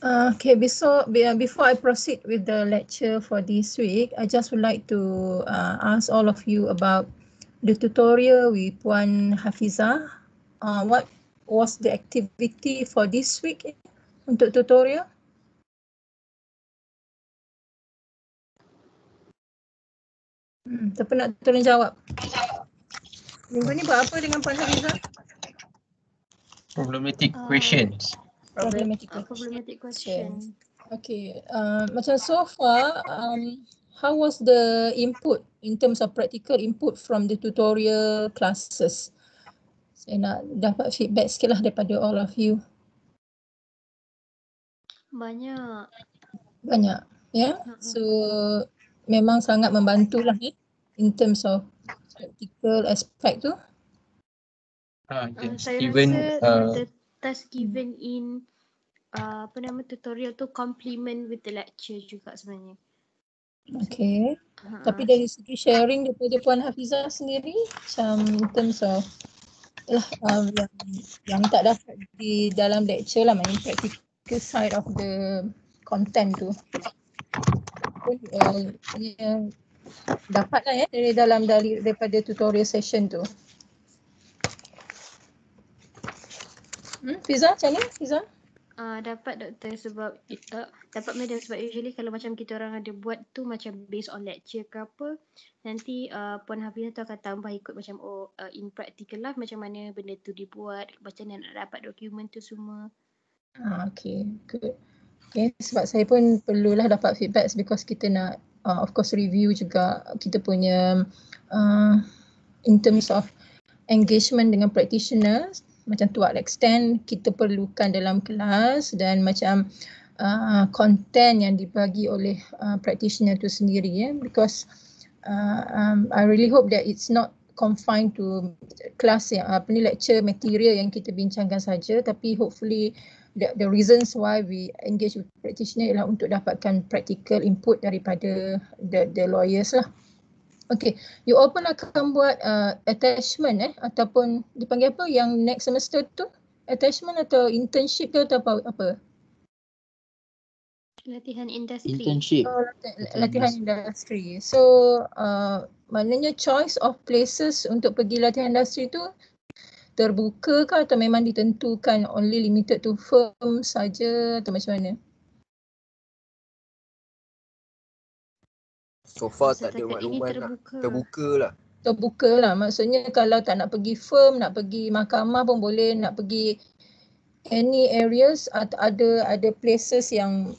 Before I proceed with the lecture for this week, I just would like to ask all of you about the tutorial with Puan Hafizah. What was the activity for this week untuk tutorial? Siapa nak tolong jawab? Minggu ni buat apa dengan Puan Hafizah? Problematic questions. Problematic question. Okay, macam so far, how was the input in terms of practical input from the tutorial classes? Saya nak dapat feedback sikit lah daripada all of you. Banyak. Ya. So memang sangat membantulah in terms of practical aspect tu. Saya Even rasa the task given in tutorial tu complement with the lecture juga sebenarnya. Okay. Tapi dari segi sharing daripada Puan Hafizah sendiri, macam in terms of yang tak dapat di dalam lecture lah, main practical side of the content tu. Dapatlah ya daripada tutorial session tu. Fiza, macam ni Fiza? Dapat doktor sebab dapat madam sebab usually kalau macam kita orang ada buat tu macam based on lecture ke apa, nanti Puan Hafizah tu akan tambah ikut macam in practical lah macam mana benda tu dibuat, macam mana nak dapat dokumen tu semua. Okay, good. Okay, sebab saya pun perlulah dapat feedback because kita nak of course review juga kita punya in terms of engagement dengan practitioners, macam to what extent kita perlukan dalam kelas dan macam content yang dibagi oleh practitioner tu sendiri ya, because I really hope that it's not confined to kelas yang lecture material yang kita bincangkan saja, tapi hopefully the reasons why we engage with practitioner ialah untuk dapatkan practical input daripada the lawyers lah. Okay, you all pun akan buat attachment ataupun dipanggil apa yang next semester tu? Attachment atau internship ke atau apa? Latihan industri. Internship. Latihan industri. So, maknanya choice of places untuk pergi latihan industri tu terbuka ke atau memang ditentukan only limited to firm saja atau macam mana? So far tak ada makluman lah. Terbuka lah. Maksudnya kalau tak nak pergi firm, nak pergi mahkamah pun boleh, nak pergi any areas atau ada places yang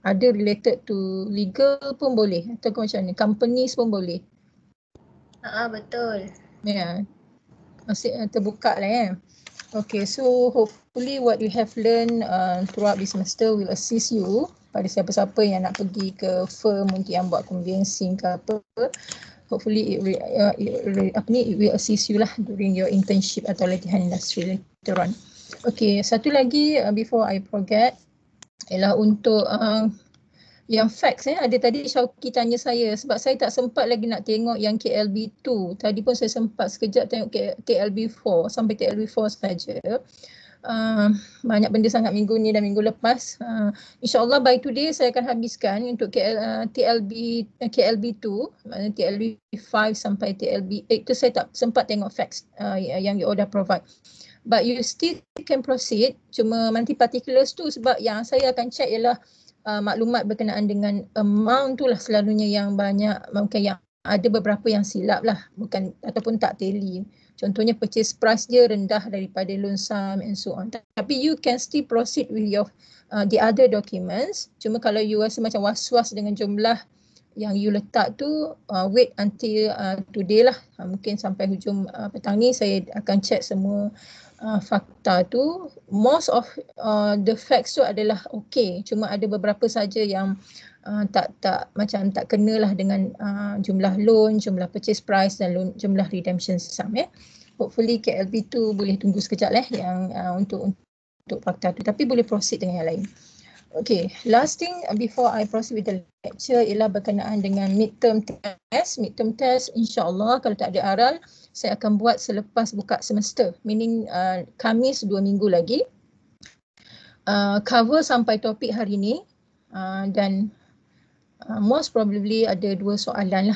ada related to legal pun boleh atau macam ni, companies pun boleh. Betul. Ya. Masih terbuka lah ya. Okay, so hopefully what you have learned throughout this semester will assist you pada siapa-siapa yang nak pergi ke firm untuk yang buat conveyancing ke apa. Hopefully it will assist you lah during your internship atau latihan industri later on. Okay, satu lagi before I forget ialah untuk yang facts ada tadi Syauqi tanya saya sebab saya tak sempat lagi nak tengok yang KLB2. Tadi pun saya sempat sekejap tengok KLB4 sampai KLB4 saja. Banyak benda sangat minggu ni dan minggu lepas. InsyaAllah by today saya akan habiskan untuk KLB2, maknanya TLB5 sampai TLB8 tu saya tak sempat tengok facts yang you all dah provide. But you still can proceed, cuma nanti particulars tu sebab yang saya akan check ialah maklumat berkenaan dengan amount tu lah selalunya yang banyak, mungkin yang ada beberapa yang silap lah bukan ataupun tak tally. Contohnya purchase price dia rendah daripada loan sum and so on. Tapi you can still proceed with your the other documents. Cuma kalau you rasa macam was-was dengan jumlah yang you letak tu, wait until today lah. Mungkin sampai hujung petang ni saya akan check semua fakta tu. Most of the facts tu adalah okay. Cuma ada beberapa saja yang tak kenalah dengan jumlah loan, jumlah purchase price dan loan, jumlah redemption sum Hopefully KLB tu boleh tunggu sekejap yang untuk fakta tu, tapi boleh proceed dengan yang lain. Okay, last thing before I proceed with the lecture ialah berkenaan dengan midterm test. Midterm test insyaAllah kalau tak ada aral saya akan buat selepas buka semester, meaning Khamis 2 minggu lagi. cover sampai topik hari ni dan most probably ada dua soalan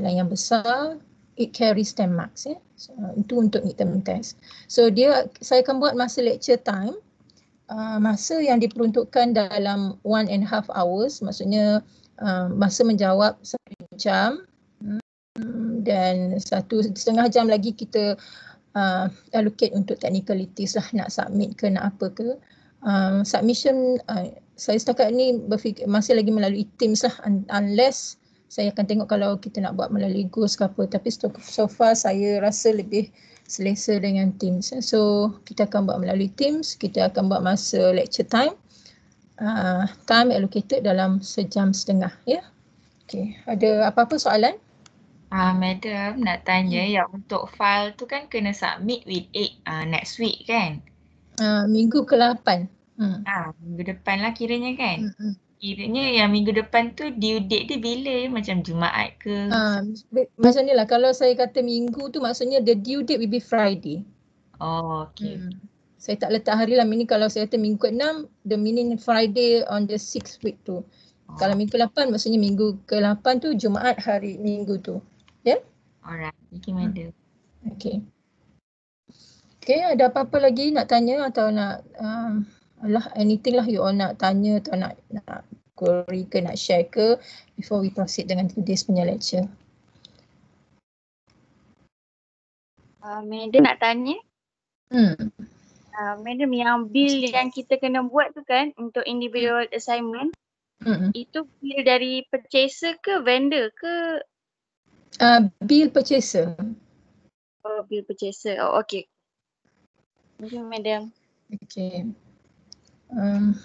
yang besar. It carries 10 marks ya. So, itu untuk midterm test. So saya akan buat masa lecture time. Masa yang diperuntukkan dalam 1.5 hours, maksudnya masa menjawab 1 jam dan 1.5 jam lagi kita allocate untuk technicalities lah, nak submit ke nak apa ke. Submission saya setakat ni berfikir masih lagi melalui Teams lah, unless saya akan tengok kalau kita nak buat melalui Ghost ke apa, tapi so far saya rasa lebih selesa dengan Teams. So kita akan buat melalui Teams, kita akan buat masa lecture time, time allocated dalam 1.5 jam ya. Okay, ada apa-apa soalan? Madam nak tanya yang untuk file tu kan kena submit with 8 next week kan? Minggu ke-8. Minggu depan lah kiranya kan? Kiranya yang minggu depan tu due date dia bila? Macam Jumaat ke? Macam ni lah, kalau saya kata minggu tu maksudnya the due date will be Friday. Oh, okay. Saya tak letak hari lah, ini kalau saya kata minggu ke-6, the meaning Friday on the 6th week tu. Kalau minggu ke-8 maksudnya minggu ke-8 tu Jumaat hari minggu tu. Ya? Yeah? Alright, thank you madam. Okay. Okay, ada apa-apa lagi nak tanya atau nak anything lah you all nak tanya atau nak query ke, nak share ke before we proceed dengan today's punya lecture. Madam nak tanya. Madam, yang bill yang kita kena buat tu kan untuk individual assignment, itu bill dari purchaser ke vendor ke? Bill purchaser. Oh, bill purchaser. Oh, okay. Thank you, madam. Okay.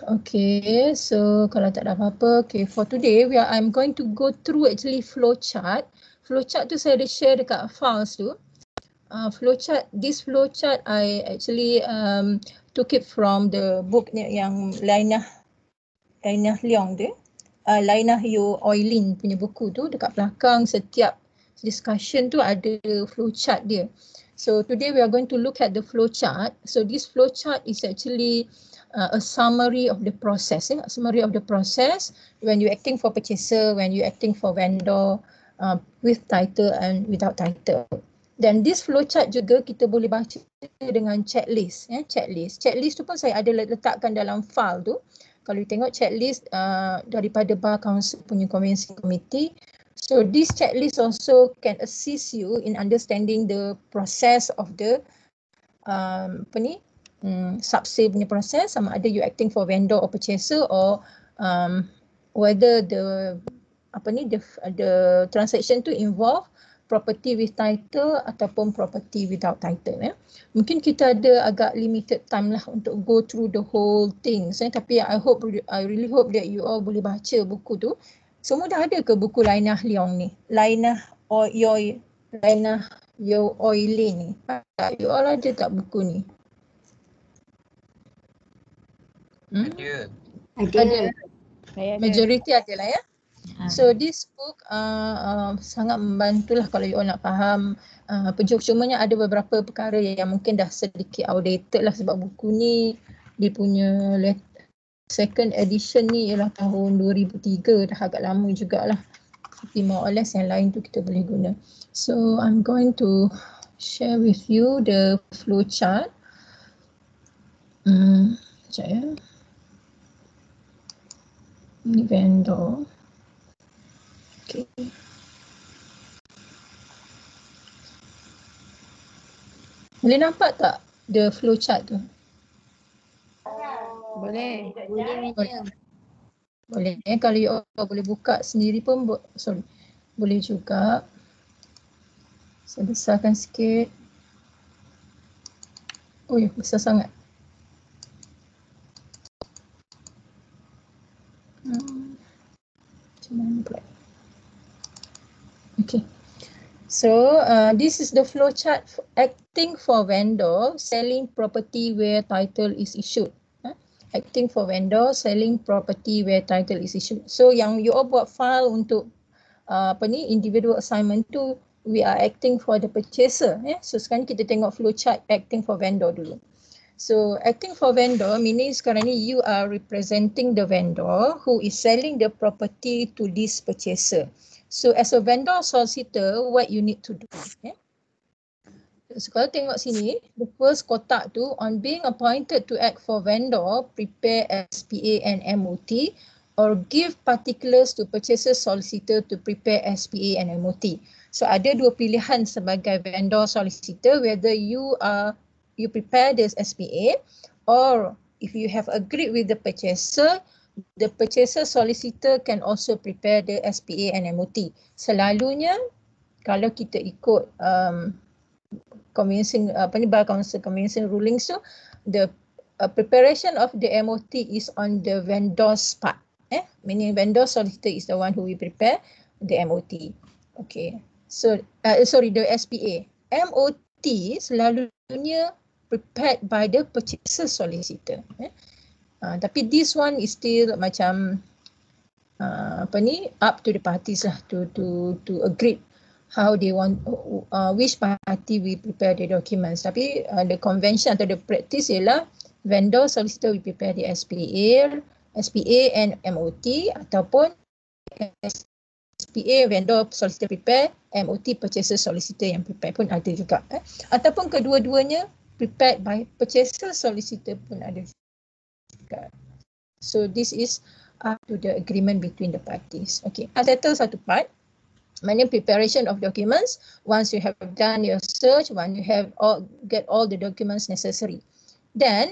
Okay, so kalau tak ada apa-apa, okay, for today I'm going to go through actually flowchart. Flowchart tu saya ada share dekat files tu. This flowchart I actually took it from the book yang Lainah Leong tu. Lainah Yo Oilin punya buku tu, dekat belakang setiap discussion tu ada flowchart dia. So today we are going to look at the flowchart. So this flowchart is actually a summary of the process. A summary of the process when you're acting for purchaser, when you're acting for vendor, with title and without title. Dan this flowchart juga kita boleh baca dengan checklist. Checklist tu pun saya ada letakkan dalam file tu. Kalau you tengok checklist daripada Bar Council punya convening committee. So this checklist also can assist you in understanding the process of the sub-sale punya proses, sama ada you acting for vendor or purchaser, or whether the transaction tu involve property with title ataupun property without title. Mungkin kita ada agak limited time lah untuk go through the whole thing. Tapi I really hope that you all boleh baca buku tu. Semua dah ada ke buku Lainah Leong ni? Lainah Yo Oilin ni? You all ada tak buku ni? Ada. Majority ada lah ya. So this book sangat membantulah kalau you all nak faham. Cumanya ada beberapa perkara yang mungkin dah sedikit outdated lah, sebab buku ni dia punya second edition ni ialah tahun 2003, dah agak lama jugalah. Tapi more or less yang lain tu kita boleh guna. So I'm going to share with you the flowchart. Sekejap ya. Ini vendor. Okay. Boleh nampak tak the flowchart tu? Boleh. Boleh. Kalau you boleh buka sendiri pun boleh juga. Saya besarkan sikit. Oh ya, besar sangat. Macam mana pula? Okay. So this is the flowchart acting for vendor, selling property where title is issued. Acting for vendor, selling property where title is issued. So yang you all buat file untuk individual assignment tu, we are acting for the purchaser. So sekarang kita tengok flowchart acting for vendor dulu. So acting for vendor meaning sekarang ni you are representing the vendor who is selling the property to this purchaser. So as a vendor solicitor, what you need to do? Okay? So kalau tengok sini, the first kotak tu, on being appointed to act for vendor, prepare SPA and MOT or give particulars to purchaser solicitor to prepare SPA and MOT. So ada dua pilihan sebagai vendor solicitor, whether you prepare this SPA or if you have agreed with the purchaser solicitor can also prepare the SPA and MOT. Selalunya kalau kita ikut convincing bar council convincing rulings tu, the preparation of the MOT is on the vendor's part. Meaning vendor solicitor is the one who will prepare the MOT. Okay. So the SPA. MOT selalunya prepared by the purchaser solicitor. Tapi this one is still macam up to the parties lah to agree how they want, which party will prepare the documents. Tapi the convention atau the practice ialah vendor solicitor will prepare the SPA and MOT ataupun SPA vendor solicitor prepare, MOT purchaser solicitor yang prepare pun ada juga. Ataupun kedua-duanya prepared by purchaser solicitor pun ada juga. So this is up to the agreement between the parties. Okay, I'll settle satu part. Maknanya preparation of documents. Once you have done your search, when you have get all the documents necessary, then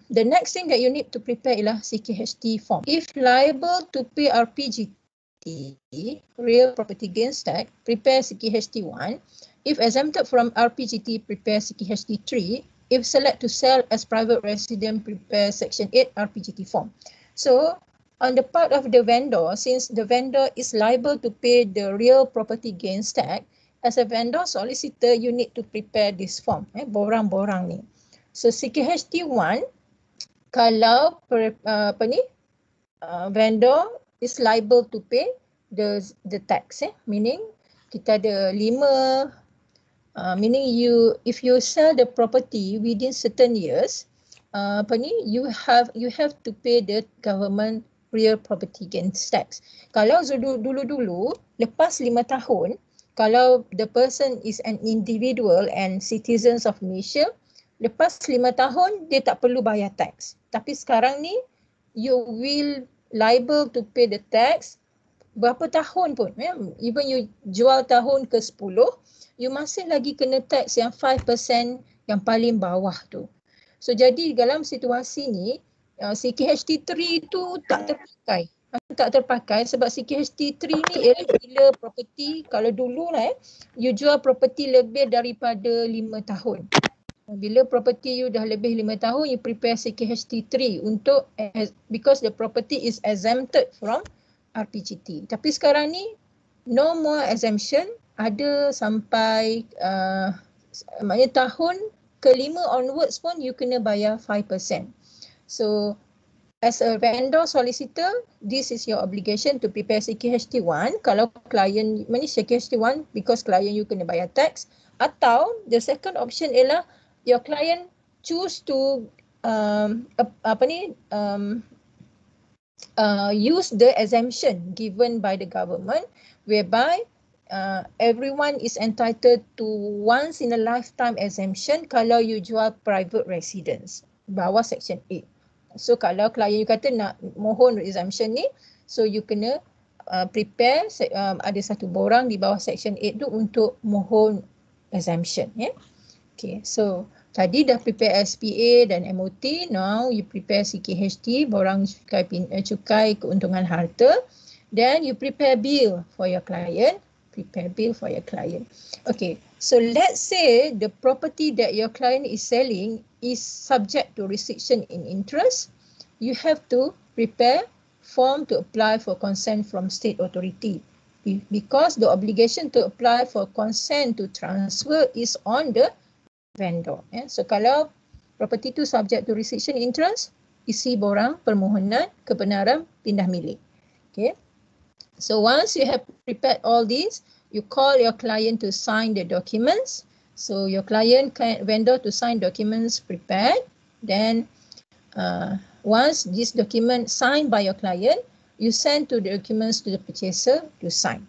the next thing that you need to prepare ialah CKHT form. If liable to pay RPGT, real property gains tax, prepare CKHT 1. If exempted from RPGT, prepare CKHT 3. If select to sell as private resident, prepare Section 8 RPGT form. So, on the part of the vendor, since the vendor is liable to pay the real property gains tax, as a vendor solicitor, you need to prepare this form. Borang-borang ni. So, CKHT 1, kalau vendor is liable to pay the tax, meaning kita ada 5, meaning if you sell the property within certain years, you have to pay the government real property gains tax. Kalau dulu-dulu lepas 5 tahun, kalau the person is an individual and citizens of Malaysia, lepas 5 tahun dia tak perlu bayar tax. Tapi sekarang ni you will liable to pay the tax berapa tahun pun. Even you jual tahun ke-10, you masih lagi kena tax yang 5% yang paling bawah tu. So jadi dalam situasi ni CKHT 3 tu tak terpakai sebab CKHT 3 ni ialah bila property, kalau dulu lah you jual property lebih daripada 5 tahun. Bila property you dah lebih 5 tahun, you prepare CKHT 3 untuk because the property is exempted from RPGT. Tapi sekarang ni no more exemption, ada sampai maknanya tahun ke-5 onwards pun you kena bayar 5%. So as a vendor solicitor, this is your obligation to prepare CKHT 1. Kalau client, maknanya CKHT 1 because client you kena bayar tax, atau the second option ialah your client choose to use the exemption given by the government, whereby everyone is entitled to once in a lifetime exemption kalau you jual private residence bawah Section 8. So kalau klien you kata nak mohon exemption ni, so you kena prepare ada satu borang di bawah Section 8 tu untuk mohon exemption. Okay, so tadi dah prepare SPA dan MOT, now you prepare CKHT, borang cukai keuntungan harta, then you prepare bill for your client, Okay, so let's say the property that your client is selling is subject to restriction in interest, you have to prepare form to apply for consent from state authority, because the obligation to apply for consent to transfer is on the vendor. So kalau property tu subject to restriction interest, isi borang permohonan kebenaran pindah milik. Okay. So once you have prepared all these, you call your client to sign the documents. So your client vendor to sign documents prepared. Then once this document signed by your client, you send to the documents to the purchaser to sign.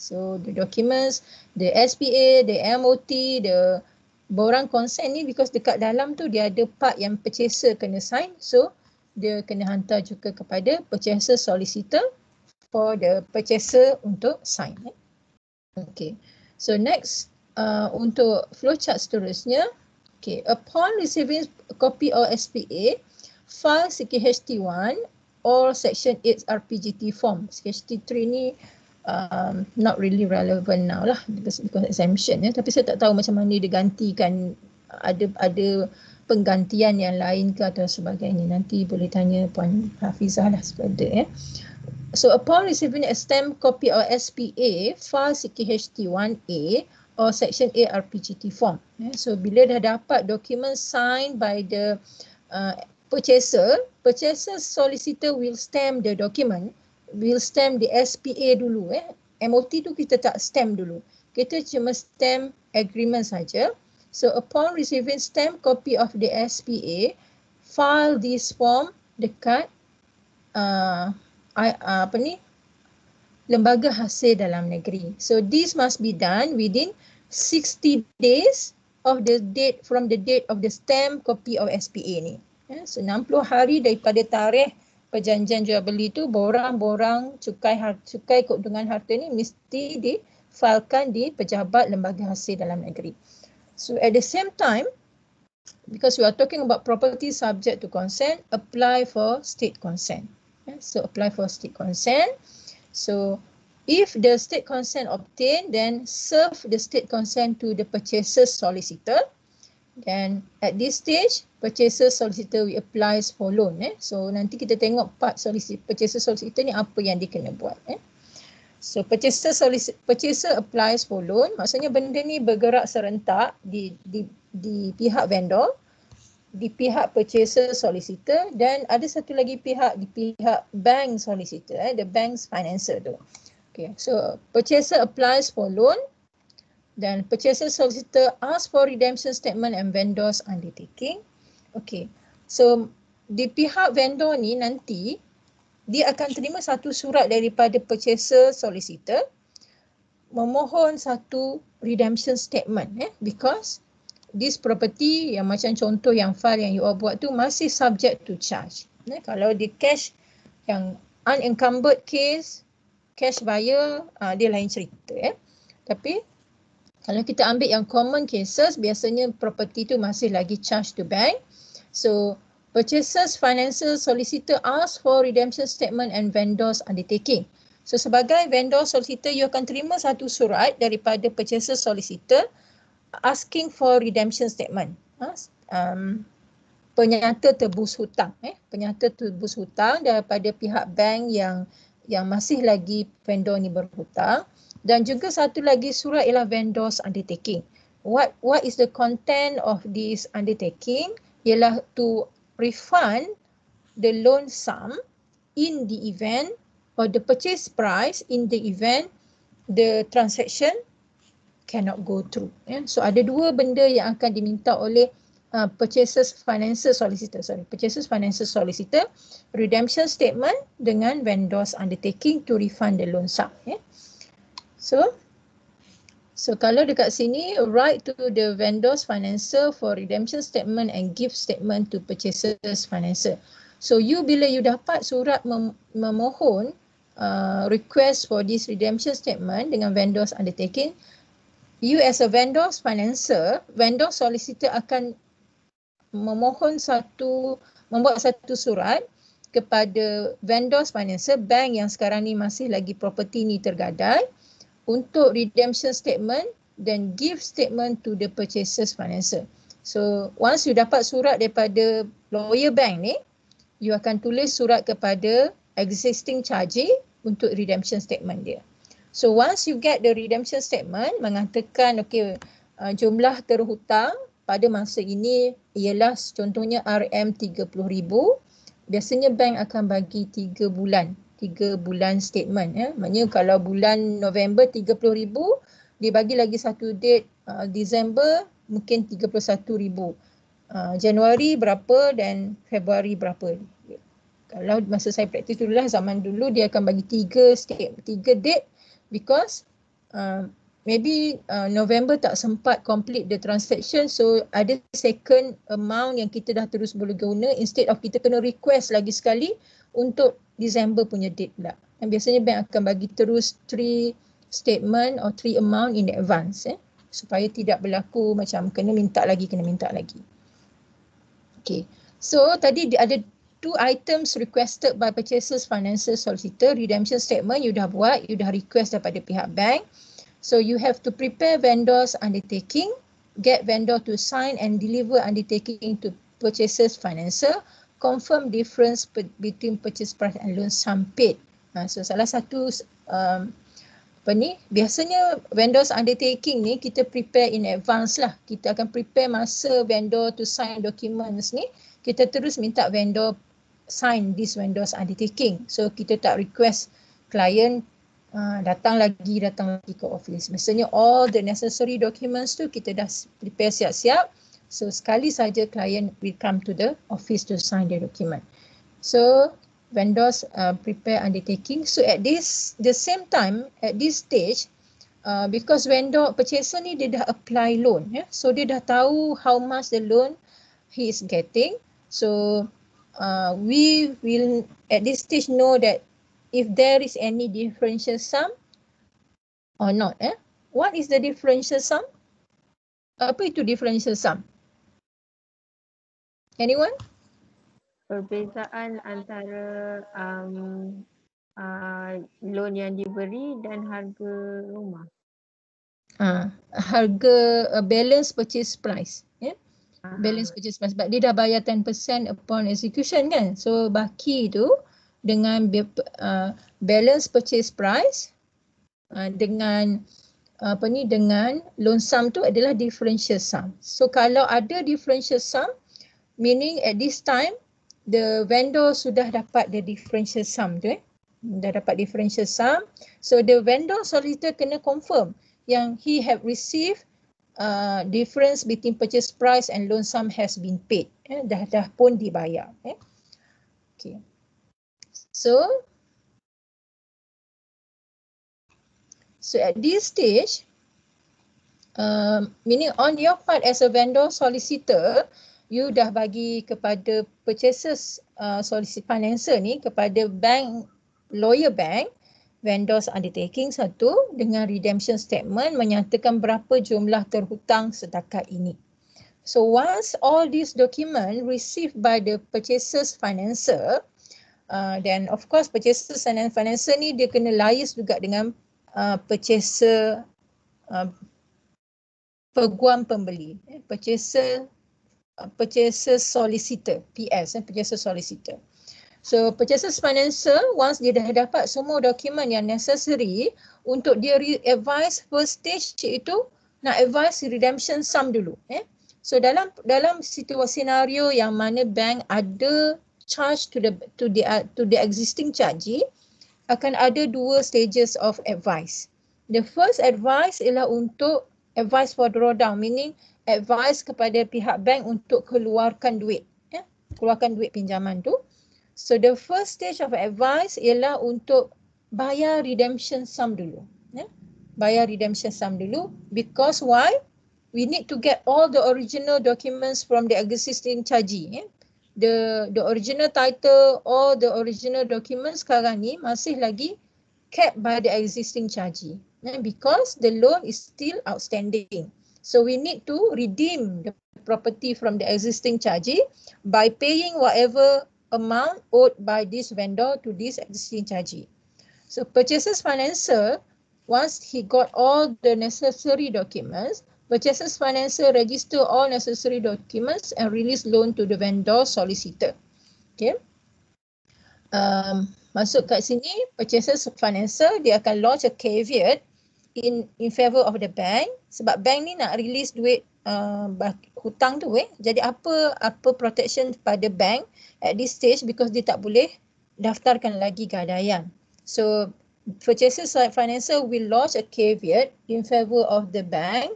So the documents, the SPA, the MOT, the borang consent ni, because dekat dalam tu dia ada part yang purchaser kena sign, so dia kena hantar juga kepada purchaser solicitor for the purchaser untuk sign. Okay, so next untuk flowchart seterusnya. Okay, upon receiving a copy of SPA, file CKHT1 or Section 8 RPGT form. CKHT3 ni not really relevant now lah because exemption tapi saya tak tahu macam mana digantikan, ada penggantian yang lain ke atau sebagainya. Nanti boleh tanya Puan Hafizah lah sepada So upon receiving a stamped copy of SPA, file CKHT1A or Section 8 RPGT form. So bila dah dapat dokumen signed by the purchaser solicitor will stamp the document, will stamp the SPA dulu. MOT tu kita tak stamp dulu. Kita cuma stamp agreement saja. So upon receiving stamped copy of the SPA, file this form dekat lembaga hasil dalam negeri. So this must be done within 60 days of the date from the date of the stamp copy of SPA ni. So 60 hari daripada tarikh perjanjian jual beli tu, borang-borang cukai keuntungan harta ni mesti difailkan di pejabat lembaga hasil dalam negeri. So at the same time, because we are talking about property subject to consent, apply for state consent. So apply for state consent. So if the state consent obtained, then serve the state consent to the purchaser solicitor. Then at this stage, purchaser solicitor will apply for loan. So nanti kita tengok part purchaser solicitor ni apa yang dia kena buat. So purchaser applies for loan, maksudnya benda ni bergerak serentak di pihak vendor, di pihak purchaser solicitor, dan ada satu lagi pihak di pihak bank solicitor, the bank's financer tu. Okay, so purchaser applies for loan, dan purchaser solicitor asks for redemption statement and vendor's undertaking. Okay, so di pihak vendor ni nanti dia akan terima satu surat daripada purchaser solicitor memohon satu redemption statement, because this property yang macam contoh yang file yang you all buat tu masih subject to charge. Kalau di cash yang unencumbered case, cash buyer, dia lain cerita. Tapi kalau kita ambil yang common cases, biasanya property tu masih lagi charge to bank. So purchaser's financial solicitor asks for redemption statement and vendor's undertaking. So sebagai vendor solicitor, you akan terima satu surat daripada purchaser solicitor asking for redemption statement. Penyata tebus hutang. Penyata tebus hutang daripada pihak bank yang masih lagi vendor ni berhutang. Dan juga satu lagi surat ialah vendor's undertaking. What is the content of this undertaking? Ialah to refund the loan sum in the event or the purchase price in the event the transaction cannot go through. So ada dua benda yang akan diminta oleh purchaser's financial solicitor. Purchaser's financial solicitor, redemption statement dengan vendor's undertaking to refund the loan sum. So kalau dekat sini, write to the vendor's financier for redemption statement and give statement to purchaser's financier. So bila you dapat surat memohon request for this redemption statement dengan vendor's undertaking, you as a vendor's financier, vendor solicitor akan membuat satu surat kepada vendor's financier, bank yang sekarang ni masih lagi property ni tergadai, untuk redemption statement dan give statement to the purchaser's financier. So once you dapat surat daripada lawyer bank ni, you akan tulis surat kepada existing chargee untuk redemption statement dia. So once you get the redemption statement mengatakan jumlah terhutang pada masa ini ialah contohnya RM30,000, biasanya bank akan bagi 3 bulan statement. Maknanya kalau bulan November 30,000, dia bagi lagi satu date Disember mungkin 31,000. Januari berapa dan Februari berapa. Kalau masa saya praktis dululah, zaman dulu dia akan bagi 3 date because maybe November tak sempat complete the transaction, so ada second amount yang kita dah terus boleh guna instead of kita kena request lagi sekali untuk December punya date pula. Dan biasanya bank akan bagi terus 3 statement or 3 amount in advance supaya tidak berlaku macam kena minta lagi. Okay, so tadi ada 2 items requested by purchasers financial solicitor. Redemption statement you dah buat, you dah request daripada pihak bank. So you have to prepare vendor's undertaking, get vendor to sign and deliver undertaking to purchasers financial, confirm difference between purchase price and loan sum paid. So salah satu biasanya vendor's undertaking ni kita prepare in advance lah. Kita akan prepare masa vendor to sign documents ni, kita terus minta vendor sign this vendor's undertaking. So kita tak request client datang lagi ke office. Maksudnya all the necessary documents tu kita dah prepare siap-siap. So sekali saja client will come to the office to sign the document. So vendors prepare undertaking. So at the same time, at this stage, because vendor purchaser ni dia dah apply loan, so dia dah tahu how much the loan he is getting. So we will at this stage know that if there is any differential sum or not. What is the differential sum? Apa itu differential sum? Anyone? Perbezaan antara loan yang diberi dan harga rumah. Harga balance purchase price. Balance purchase price. Sebab dia dah bayar 10% upon execution kan. So baki tu dengan balance purchase price dengan dengan loan sum tu adalah differential sum. So kalau ada differential sum, meaning at this time the vendor sudah dapat the differential sum tu dah dapat differential sum. So the vendor solicitor kena confirm yang he have received difference between purchase price and loan sum has been paid. Dah pun dibayar. Okay. So at this stage, meaning on your part as a vendor solicitor, you dah bagi kepada purchasers solicitor financier ni, kepada bank, lawyer bank, vendors undertaking satu dengan redemption statement menyatakan berapa jumlah terhutang setakat ini. So once all these document received by the purchasers financier, then of course purchasers and financier ni dia kena liaise juga dengan purchaser peguam pembeli, purchaser solicitor, PS, purchaser solicitor. So purchaser financier once dia dah dapat semua dokumen yang necessary untuk dia advise first stage iaitu nak advise redemption sum dulu. So dalam situasi senario yang mana bank ada charge to the existing chargee, akan ada 2 stages of advice. The first advice ialah untuk advice for drawdown, meaning advice kepada pihak bank untuk keluarkan duit, keluarkan duit pinjaman tu. So the first stage of advice ialah untuk bayar redemption sum dulu. Bayar redemption sum dulu because why? We need to get all the original documents from the existing chargee. The original title, all the original documents sekarang ni masih lagi kept by the existing chargee because the loan is still outstanding. So we need to redeem the property from the existing chargee by paying whatever amount owed by this vendor to this existing chargee. So purchasers financier, once he got all the necessary documents, purchasers financier register all necessary documents and release loan to the vendor solicitor. Okay. Masuk kat sini, purchasers financier dia akan launch a caveat in favor of the bank sebab bank ni nak release duit hutang tu jadi apa protection pada bank at this stage because dia tak boleh daftarkan lagi gadaian. So purchasers financier will launch a caveat in favor of the bank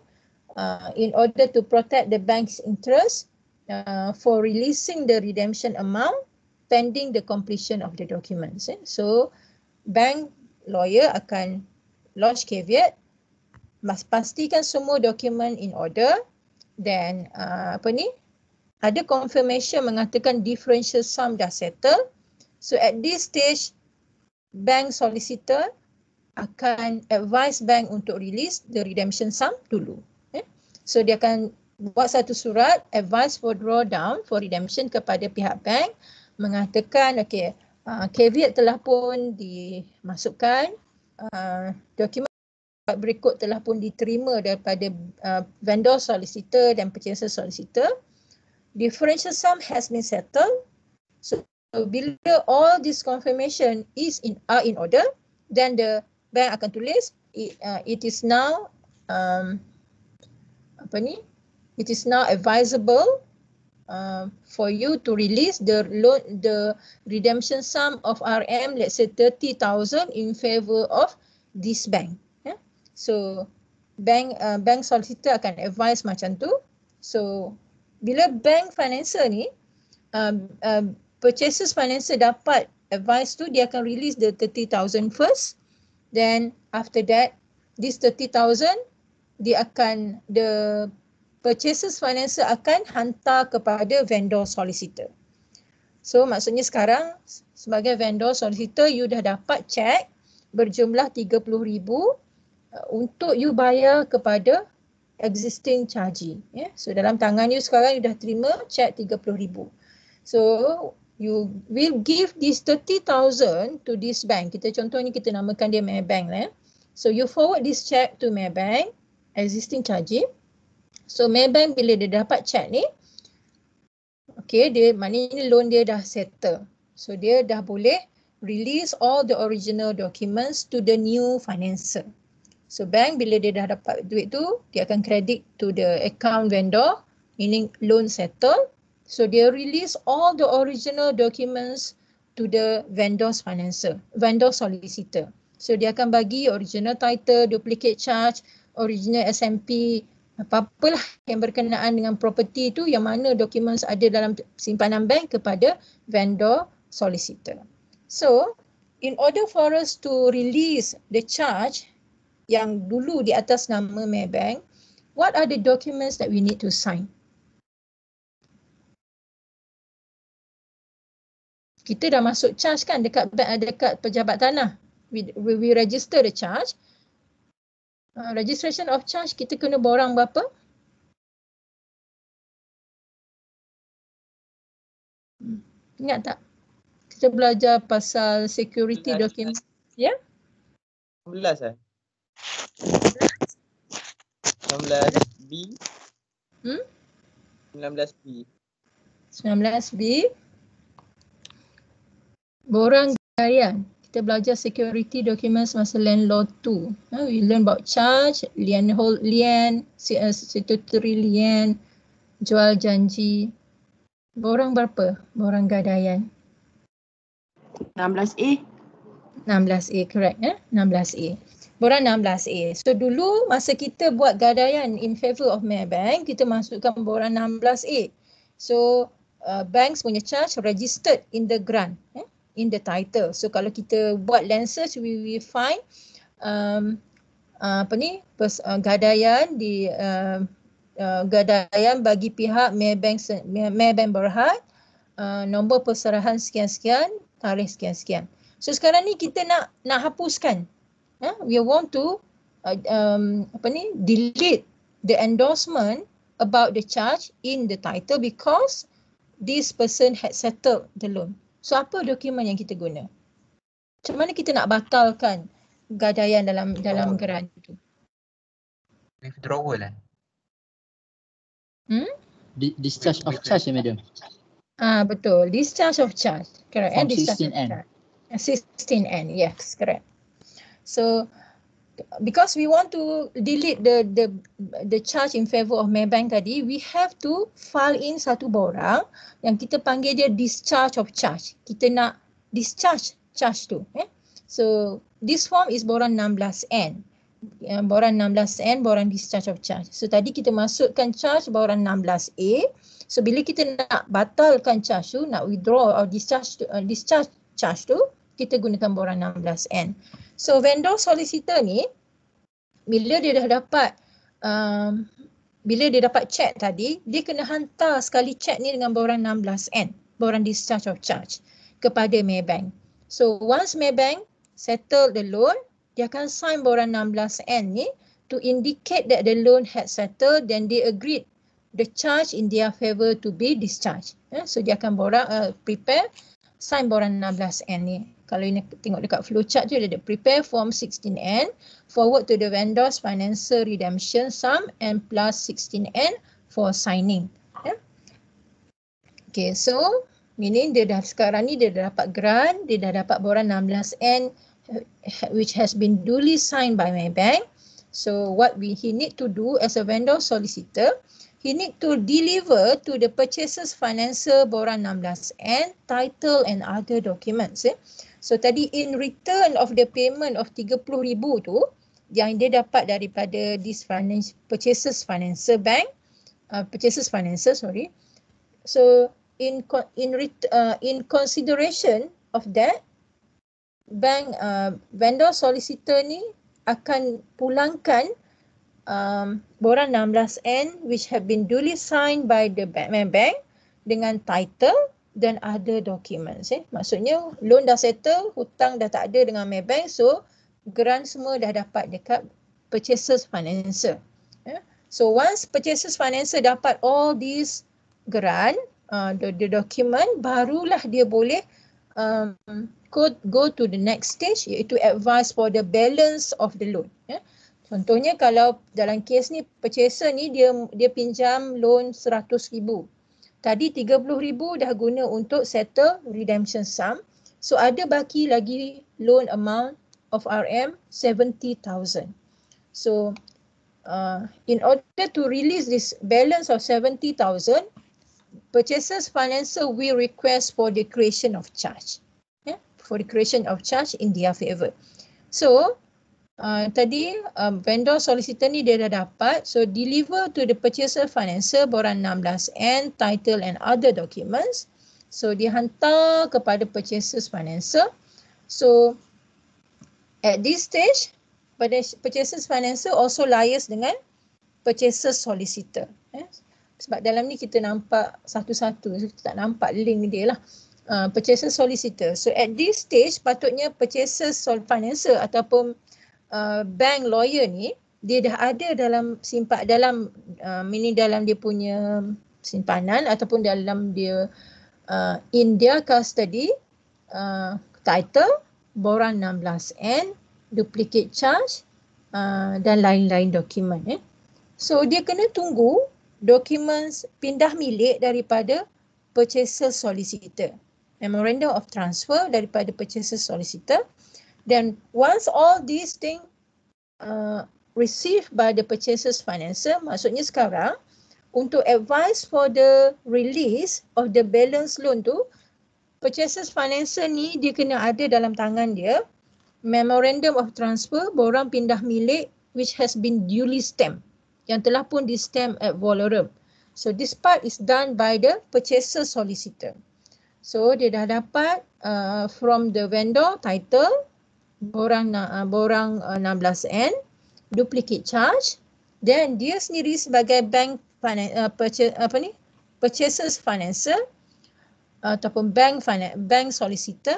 in order to protect the bank's interest for releasing the redemption amount pending the completion of the documents. So bank lawyer akan lodge caveat, pastikan semua dokumen in order, then ada confirmation mengatakan differential sum dah settle. So at this stage, bank solicitor akan advise bank untuk release the redemption sum dulu. So dia akan buat satu surat advice for drawdown for redemption kepada pihak bank, mengatakan caveat telah pun dimasukkan, dokumen berikut telah pun diterima daripada vendor solicitor dan purchaser solicitor. Differential sum has been settled. So bila all this confirmation are in order, then the bank akan tulis it is now it is now advisable for you to release the redemption sum of RM, let's say 30,000 in favor of this bank. So bank solicitor akan advise macam tu. So bila bank financer ni purchasers financer dapat advice tu, dia akan release the 30,000 first. Then after that, this 30,000 the purchasers financer akan hantar kepada vendor solicitor. So maksudnya sekarang sebagai vendor solicitor, you dah dapat cek berjumlah 30,000 untuk you bayar kepada existing chargee. So dalam tangan you sekarang, you dah terima cek 30,000. So you will give this 30,000 to this bank. Contohnya kita namakan dia Maybank. So you forward this check to Maybank, existing chargee. So Maybank bila dia dapat check ni, dia maknanya loan dia dah settle. So dia dah boleh release all the original documents to the new financer. So bank bila dia dah dapat duit tu, dia akan credit to the account vendor, meaning loan settle. So dia release all the original documents to the vendor solicitor. So dia akan bagi original title, duplicate charge, original SMP, apa-apalah yang berkenaan dengan property tu, yang mana documents ada dalam simpanan bank kepada vendor solicitor. So in order for us to release the charge yang dulu di atas nama Maybank, what are the documents that we need to sign? Kita dah masuk charge kan dekat pejabat tanah. We register the charge. Registration of charge kita kena borang berapa? Ingat tak? Kita belajar pasal security document. Ya? 19 19B. 19B. 19B. Borang gadaian. Kita belajar security documents masa land law 2. We learn about charge, lien, statutory lien, jual janji. Borang berapa? Borang gadaian. 16A. 16A, correct. 16A. Borang 16A. So dulu masa kita buat gadaian in favor of Maybank, kita masukkan borang 16A. So banks punya charge registered in the grant, in the title. So kalau kita buat land search, we will find gadaian di gadaian bagi pihak Maybank Berhad, nombor perserahan sekian-sekian, tarikh sekian-sekian. So sekarang ni kita nak hapuskan. We want to delete the endorsement about the charge in the title because this person had settled the loan. So apa dokumen yang kita guna? Macam mana kita nak batalkan gadaian dalam geran itu? Withdrawal lah. Discharge of charge, madam. Betul. Discharge of charge. Correct. Form 16N. 16N, yes, correct. So because we want to delete the charge in favor of Maybank tadi, we have to file in satu borang yang kita panggil dia discharge of charge. Kita nak discharge charge tu. So this form is borang 16N. Bauran 16N, bauran discharge of charge. So tadi kita masukkan charge bauran 16A. So bila kita nak batalkan charge tu, nak withdraw or discharge charge tu, kita gunakan bauran 16N. So vendor solicitor ni, bila dia dah dapat check tadi, dia kena hantar sekali check ni dengan bauran 16N, bauran discharge of charge kepada Maybank. So once Maybank settle the loan, dia akan sign bauran 16N ni to indicate that the loan had settled, then they agreed the charge in their favour to be discharged. So dia akan prepare sign bauran 16N ni. Kalau ini tengok dekat flowchart tu, dia ada prepare form 16N, forward to the vendor's financial redemption sum and plus 16N for signing. Okay, so meaning dia dah sekarang ni dia dah dapat grant, dia dah dapat bauran 16N which has been duly signed by Maybank. So what he need to do as a vendor solicitor, he need to deliver to the purchaser's financier bauran 16N, title and other documents. So tadi in return of the payment of 30,000 tu yang dia dapat daripada this purchaser's financier bank, So in consideration of that, bank vendor solicitor ni akan pulangkan bauran 16N which have been duly signed by the bank dengan title dan other documents. Maksudnya loan dah settle, hutang dah tak ada dengan Maybank, so grant semua dah dapat dekat purchaser's financier. So once purchaser's financier dapat all these grant, the document, barulah dia boleh go to the next stage, iaitu advise for the balance of the loan. Contohnya kalau dalam kes ni purchaser ni dia pinjam loan 100,000. Tadi 30,000 dah guna untuk settle redemption sum. So ada baki lagi loan amount of RM 70,000. So in order to release this balance of 70,000, purchaser's financier will request for the creation of charge. For the creation of charge in their favour. So tadi vendor solicitor ni dia dah dapat, so deliver to the purchaser financier bauran 16N, title and other documents. So dia hantar kepada purchaser's financier. So at this stage, purchaser's financier also liaise dengan purchaser's solicitor. Sebab dalam ni kita nampak satu-satu, kita tak nampak link dia lah. Purchaser solicitor. So at this stage patutnya purchaser financier ataupun bank lawyer ni dia dah ada dalam dalam dia punya simpanan ataupun dalam dia in their custody title, bauran 16N, duplicate charge dan lain-lain dokumen. So dia kena tunggu dokumen pindah milik daripada purchaser solicitor. Memorandum of transfer daripada purchaser solicitor. Then once all these things received by the purchaser's financier, maksudnya sekarang untuk advice for the release of the balance loan tu, purchaser's financier ni dia kena ada dalam tangan dia memorandum of transfer, bauran pindah milik which has been duly stamped, yang telah pun di stamp at valorem. So this part is done by the purchaser solicitor. So dia dah dapat from the vendor title, bauran 16N, duplicate charge, then dia sendiri sebagai bank purchaser's financier ataupun bank solicitor,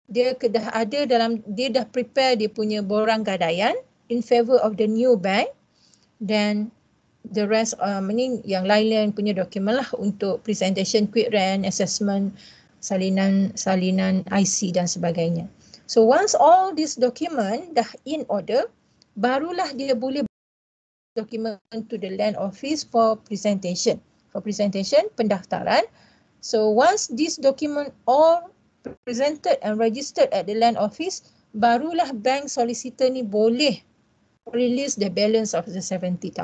dia dah ada dia dah prepare dia punya bauran gadaian in favor of the new bank, then the rest yang lain-lain punya dokumen lah untuk presentation, quit rent, assessment, salinan IC dan sebagainya. So once all this document dah in order, barulah dia boleh dokumen to the land office for presentation. Pendaftaran. So once this document all presented and registered at the land office, barulah bank solicitor ni boleh release the balance of the 70,000.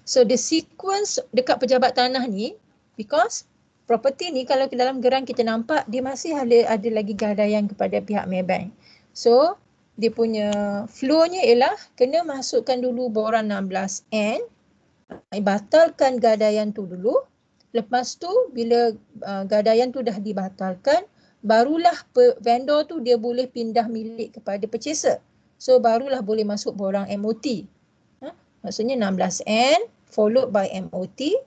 So the sequence dekat pejabat tanah ni, because property ni kalau ke dalam geran kita nampak dia masih ada lagi gadaian kepada pihak Maybank. So dia punya flow-nya ialah kena masukkan dulu borang 16N, batalkan gadaian tu dulu. Lepas tu bila gadaian tu dah dibatalkan, barulah vendor tu dia boleh pindah milik kepada purchaser. So barulah boleh masuk borang MOT. Maksudnya 16N followed by MOT.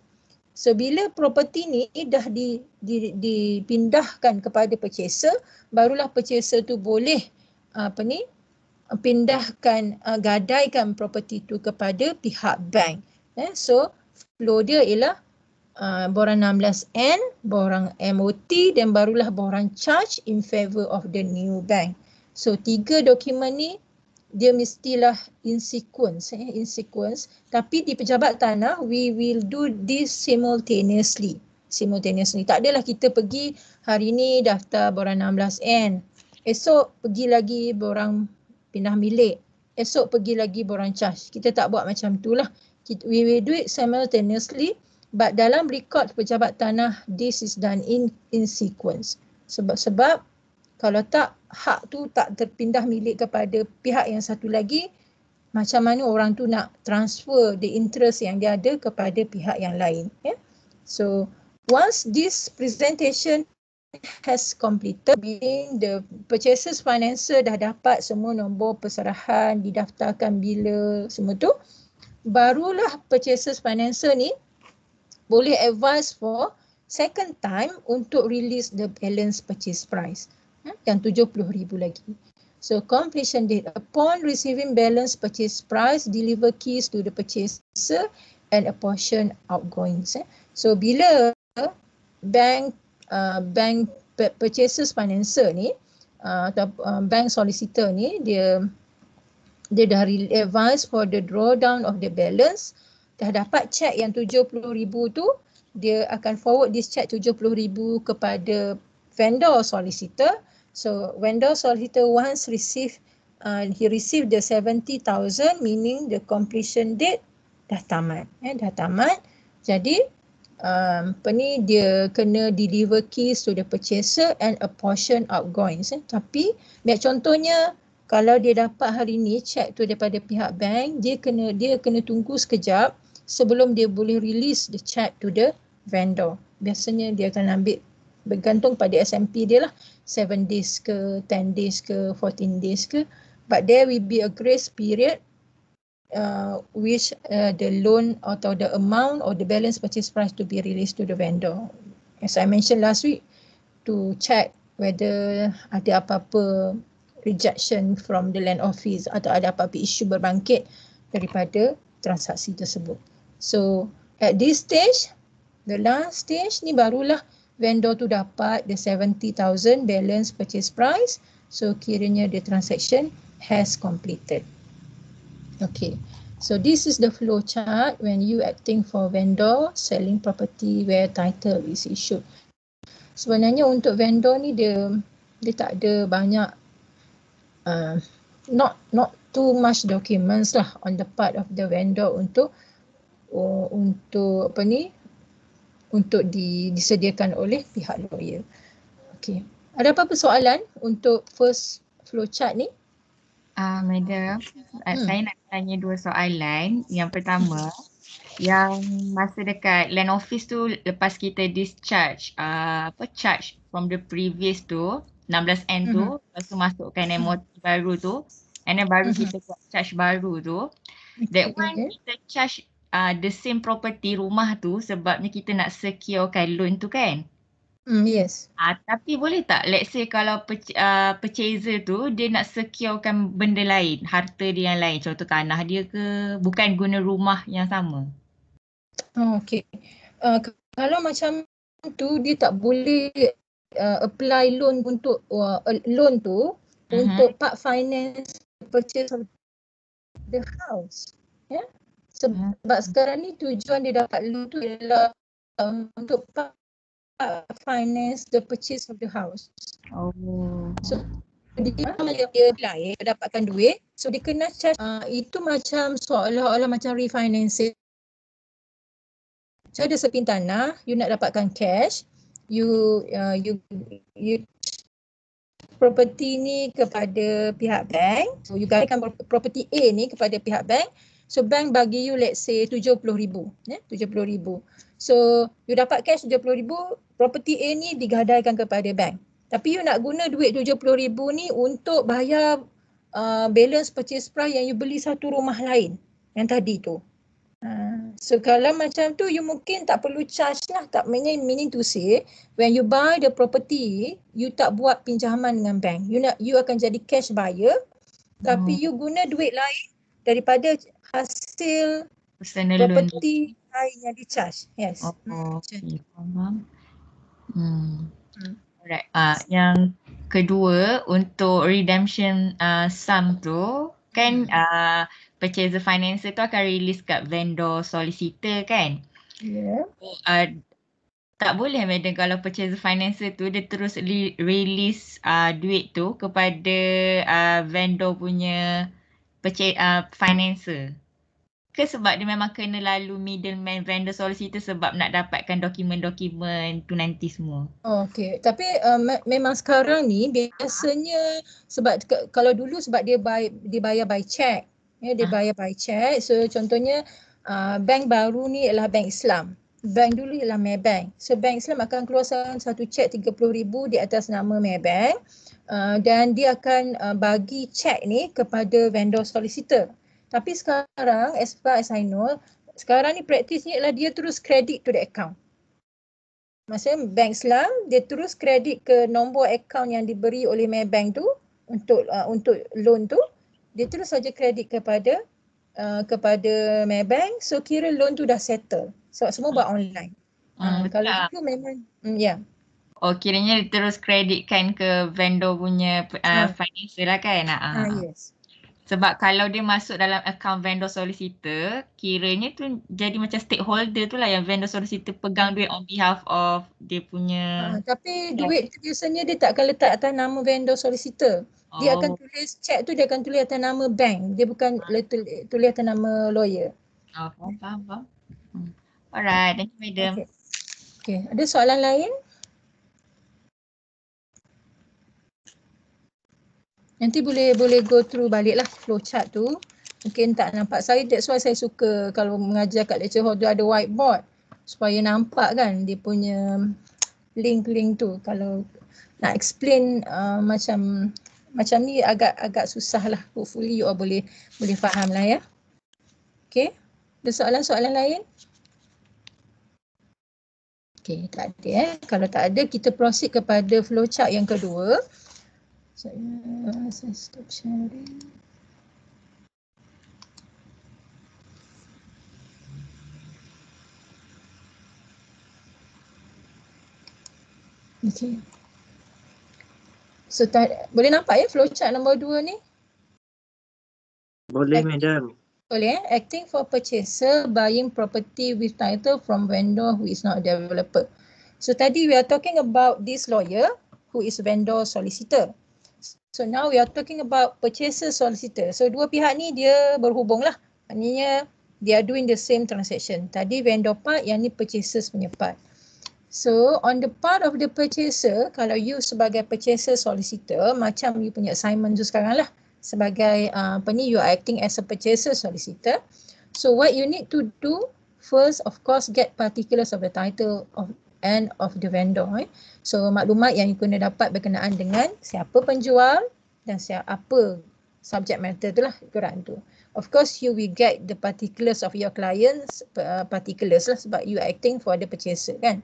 So bila property ni dah dipindahkan kepada purchaser, barulah purchaser tu boleh pindahkan, gadaikan property tu kepada pihak bank. So flow dia ialah borang 16N, borang MOT dan barulah borang charge in favor of the new bank. So 3 dokumen ni dia mestilah in sequence, tapi di pejabat tanah we will do this simultaneously. Tak adalah kita pergi hari ni daftar borang 16N, esok pergi lagi borang pindah milik, esok pergi lagi borang charge. Kita tak buat macam tu lah. We will do it simultaneously, but dalam rekod pejabat tanah this is done in sequence. Sebab kalau tak, hak tu tak terpindah milik kepada pihak yang satu lagi, macam mana orang tu nak transfer the interest yang dia ada kepada pihak yang lain. So once this presentation has completed, being the purchasers financer dah dapat semua nombor perserahan, didaftarkan bila semua tu, barulah purchasers financer ni boleh advise for second time untuk release the balance purchase price. Yang 70,000 lagi. So completion date, upon receiving balance purchase price, deliver keys to the purchaser and a portion outgoings. So bila bank purchasers financer ni atau bank solicitor ni dia dah advise for the drawdown of the balance, dah dapat check yang 70,000 tu, dia akan forward this check 70,000 kepada vendor solicitor. So vendor solicitor once he received the 70,000, meaning the completion date dah tamat. Dah tamat. Jadi dia kena deliver keys to the purchaser and a portion outgoings. Tapi contohnya kalau dia dapat hari ni check tu daripada pihak bank, dia kena tunggu sekejap sebelum dia boleh release the check to the vendor. Biasanya dia akan ambil, bergantung pada SMP dia lah, 7 days ke, 10 days ke, 14 days ke. But there will be a grace period which the loan atau the amount or the balance purchase price to be released to the vendor. As I mentioned last week, to check whether ada apa-apa rejection from the land office atau ada apa-apa isu berbangkit daripada transaksi tersebut. So at this stage, the last stage ni barulah vendor tu dapat the 70,000 balance purchase price. So kiranya the transaction has completed. Okay, so this is the flow chart when you acting for vendor selling property where title is issued. Sebenarnya untuk vendor ni dia tak ada banyak not too much documents lah on the part of the vendor untuk disediakan oleh pihak lawyer. Okay, ada apa-apa soalan untuk first flow chart ni? Madam, saya nak tanya 2 soalan. Yang pertama, yang masa dekat land office tu lepas kita discharge charge from the previous tu 16N tu, lepas tu masukkan MOT baru tu, and then baru kita buat charge baru tu. That one kita charge the same property rumah tu sebabnya kita nak securekan loan tu kan? Yes. Tapi boleh tak, let's say kalau purchaser tu dia nak securekan benda lain, harta dia yang lain, contoh tanah dia ke, bukan guna rumah yang sama? Okay. Kalau macam tu dia tak boleh apply loan untuk loan tu untuk part finance purchase of the house. Ya. Sebab sekarang ni tujuan dia dapat loan tu ialah untuk part finance the purchase of the house. So dia apply, dapatkan duit, so dia kena charge itu macam seolah-olah macam refinancing. So ada sepin tanah, you nak dapatkan cash, you property ni kepada pihak bank. So you gunakan property A ni kepada pihak bank. So bank bagi you let's say 70,000, 70,000. So you dapat cash 70,000, property A ni digadaikan kepada bank. Tapi you nak guna duit 70,000 ni untuk bayar balance purchase price yang you beli satu rumah lain yang tadi tu. So kalau macam tu you mungkin tak perlu charge lah. Tak meaning to say when you buy the property you tak buat pinjaman dengan bank. You akan jadi cash buyer tapi you guna duit lain daripada hasil Personal property lain yang di charge. Yes. Okay, faham. Alright. Yang kedua untuk redemption sum tu kan purchaser financer tu akan release kat vendor solicitor kan? Yeah. Tak boleh madam kalau purchaser financer tu dia terus release duit tu kepada vendor punya financer. Ke sebab dia memang kena lalu middleman vendor solicitor sebab nak dapatkan dokumen-dokumen tu nanti semua. Okay, tapi memang sekarang ni biasanya sebab kalau dulu sebab dia bayar by check. Ya, dia bayar by check. So contohnya bank baru ni ialah bank Islam. Bank dulu ialah Maybank. So bank Islam akan keluarkan satu cek 30,000 di atas nama Maybank. Dan dia akan bagi cek ni kepada vendor solicitor. Tapi sekarang as far as I know, sekarang ni praktisnya ialah dia terus credit to the account. Maksudnya bank Islam dia terus kredit ke nombor akaun yang diberi oleh Maybank tu untuk loan tu, dia terus saja kredit kepada Maybank. So kira loan tu dah settle. So semua buat online. Kalau dulu memang Oh, kiranya dia terus kreditkan ke vendor punya financial lah kan? Yes. Sebab kalau dia masuk dalam akaun vendor solicitor, kiranya tu jadi macam stakeholder tu lah yang vendor solicitor pegang duit on behalf of dia punya. Tapi duit tu biasanya dia tak akan letak atas nama vendor solicitor. Dia akan tulis cek tu, dia akan tulis atas nama bank. Dia bukan tulis atas nama lawyer. Faham. Alright, thank you madam. Okay. Ada soalan lain? Nanti boleh go through balik lah flow chart tu. Mungkin tak nampak. That's why saya suka kalau mengajar kat lecture hall tu ada whiteboard. Supaya nampak kan dia punya link tu. Kalau nak explain macam ni agak susah lah. Hopefully you all boleh faham lah ya. Okay. Ada soalan-soalan lain? Okay, tak ada Kalau tak ada, kita proceed kepada flow chart yang kedua. Saya stop sharing. Okay. So boleh nampak ya flow chart nombor 2 ni? Boleh madam. Boleh Acting for purchaser, buying property with title from vendor who is not a developer. So tadi we are talking about this lawyer who is vendor solicitor. So now we are talking about purchaser solicitor. So dua pihak ni dia berhubung lah. Maknanya they are doing the same transaction. Tadi vendor part, yang ni purchasers punya part. So on the part of the purchaser, kalau you sebagai purchaser solicitor, macam you punya assignment tu sekarang lah. Sebagai you are acting as a purchaser solicitor. So what you need to do, first of course get particulars of the title and of the vendor. So maklumat yang you kena dapat berkenaan dengan siapa penjual dan apa subject matter tu lah, ukuran tu. Of course you will get the particulars of your clients, particulars lah sebab you acting for the purchaser kan.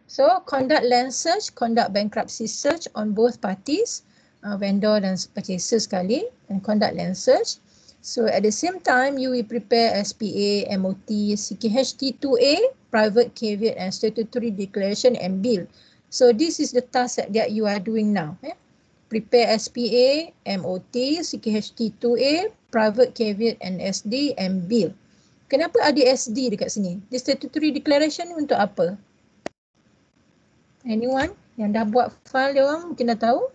So conduct land search, conduct bankruptcy search on both parties, vendor dan purchaser sekali, and conduct land search. So at the same time, you will prepare SPA, MOT, CKHT2A, private caveat and statutory declaration and bill. So this is the task that you are doing now. Prepare SPA, MOT, CKHT2A, private caveat and SD and bill. Kenapa ada SD dekat sini? The statutory declaration untuk apa? Anyone yang dah buat file dia orang mungkin dah tahu?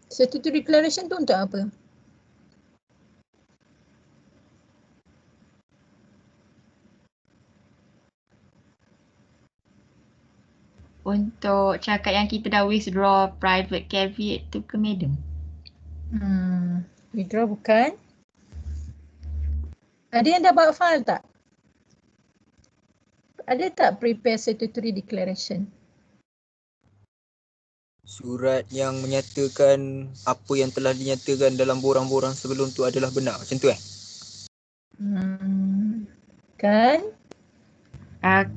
Statutory declaration tu untuk apa? untuk cakap yang kita dah withdraw private caveat tu ke madam? Withdraw bukan. Ada yang dah buat file tak? Ada tak prepare statutory declaration? Surat yang menyatakan apa yang telah dinyatakan dalam borang-borang sebelum tu adalah benar. Macam tu Kan?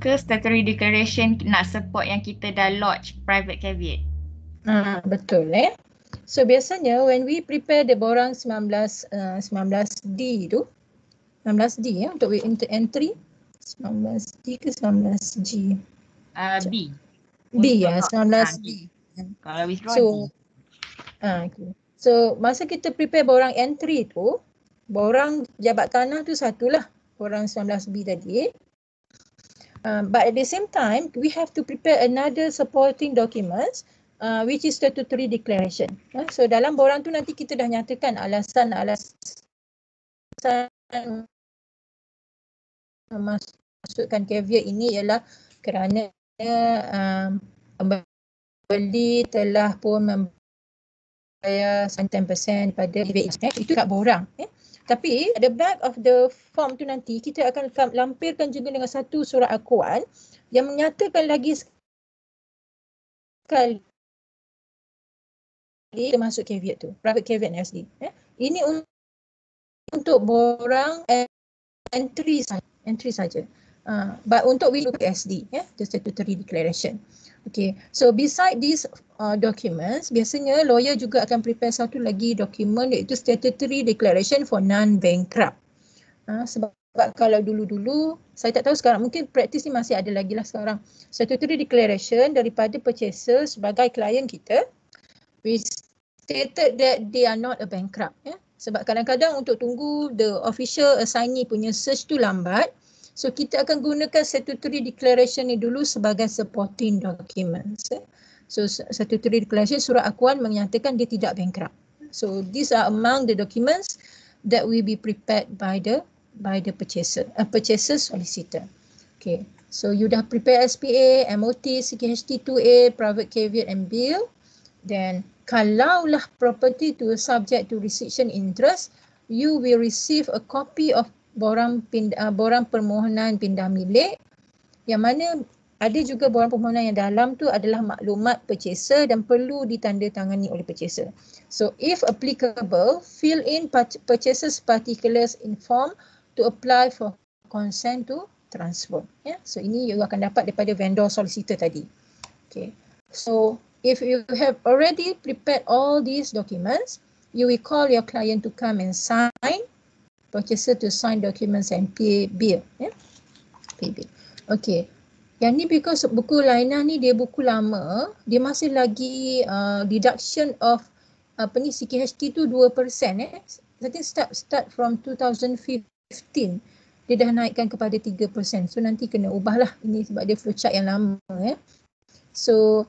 Ke statutory declaration nak support yang kita dah lodge private caveat? Betul So biasanya when we prepare the borang 19D tu, 19D untuk entry 19D ke 19G? B. B ya, 19B. Kalau withdraw So, D. Okay. So masa kita prepare borang entry tu, borang jabat tanah tu satulah, borang 19B tadi. But at the same time, we have to prepare another supporting documents which is statutory declaration. So dalam borang tu nanti kita dah nyatakan alasan memasukkan caveat ini ialah kerana pembeli telah pun membayar 10% pada caveat itu kat borang. Tapi at the back of the form tu nanti kita akan lampirkan juga dengan satu surat akuan yang menyatakan lagi sekali masuk caveat tu, private caveat SD. Ini untuk borang entry saja. But untuk we look at SD, the statutory declaration. Okay, so beside these documents, biasanya lawyer juga akan prepare satu lagi dokumen iaitu statutory declaration for non-bankrupt. Sebab kalau dulu-dulu, saya tak tahu sekarang, mungkin praktis ni masih ada lagi lah sekarang. Statutory declaration daripada purchaser sebagai klien kita, we stated that they are not a bankrupt. Sebab kadang-kadang untuk tunggu the official assignee punya search tu lambat, so kita akan gunakan statutory declaration ni dulu sebagai supporting documents. So statutory declaration, surat akuan menyatakan dia tidak bankrupt. So these are among the documents that will be prepared by the purchaser solicitor. Okay, so you dah prepare SPA, MOT, CKHT 2A, private caveat and bill. Then kalaulah property tu subject to restriction interest, you will receive a copy of borang permohonan pindah milik, yang mana ada juga borang permohonan yang dalam tu adalah maklumat purchaser dan perlu ditandatangani oleh purchaser. So if applicable, fill in purchaser's particulars in form to apply for consent to transfer. So ini you akan dapat daripada vendor solicitor tadi. Okay. So if you have already prepared all these documents, you will call your client to come and sign, purchaser to sign documents and pay bill. Pay bill. Okay. Yang ni because buku lainan ni dia buku lama, dia masih lagi deduction of CKHT tu 2%. I think start from 2015. Dia dah naikkan kepada 3%. So nanti kena ubahlah ini sebab dia flowchart yang lama. So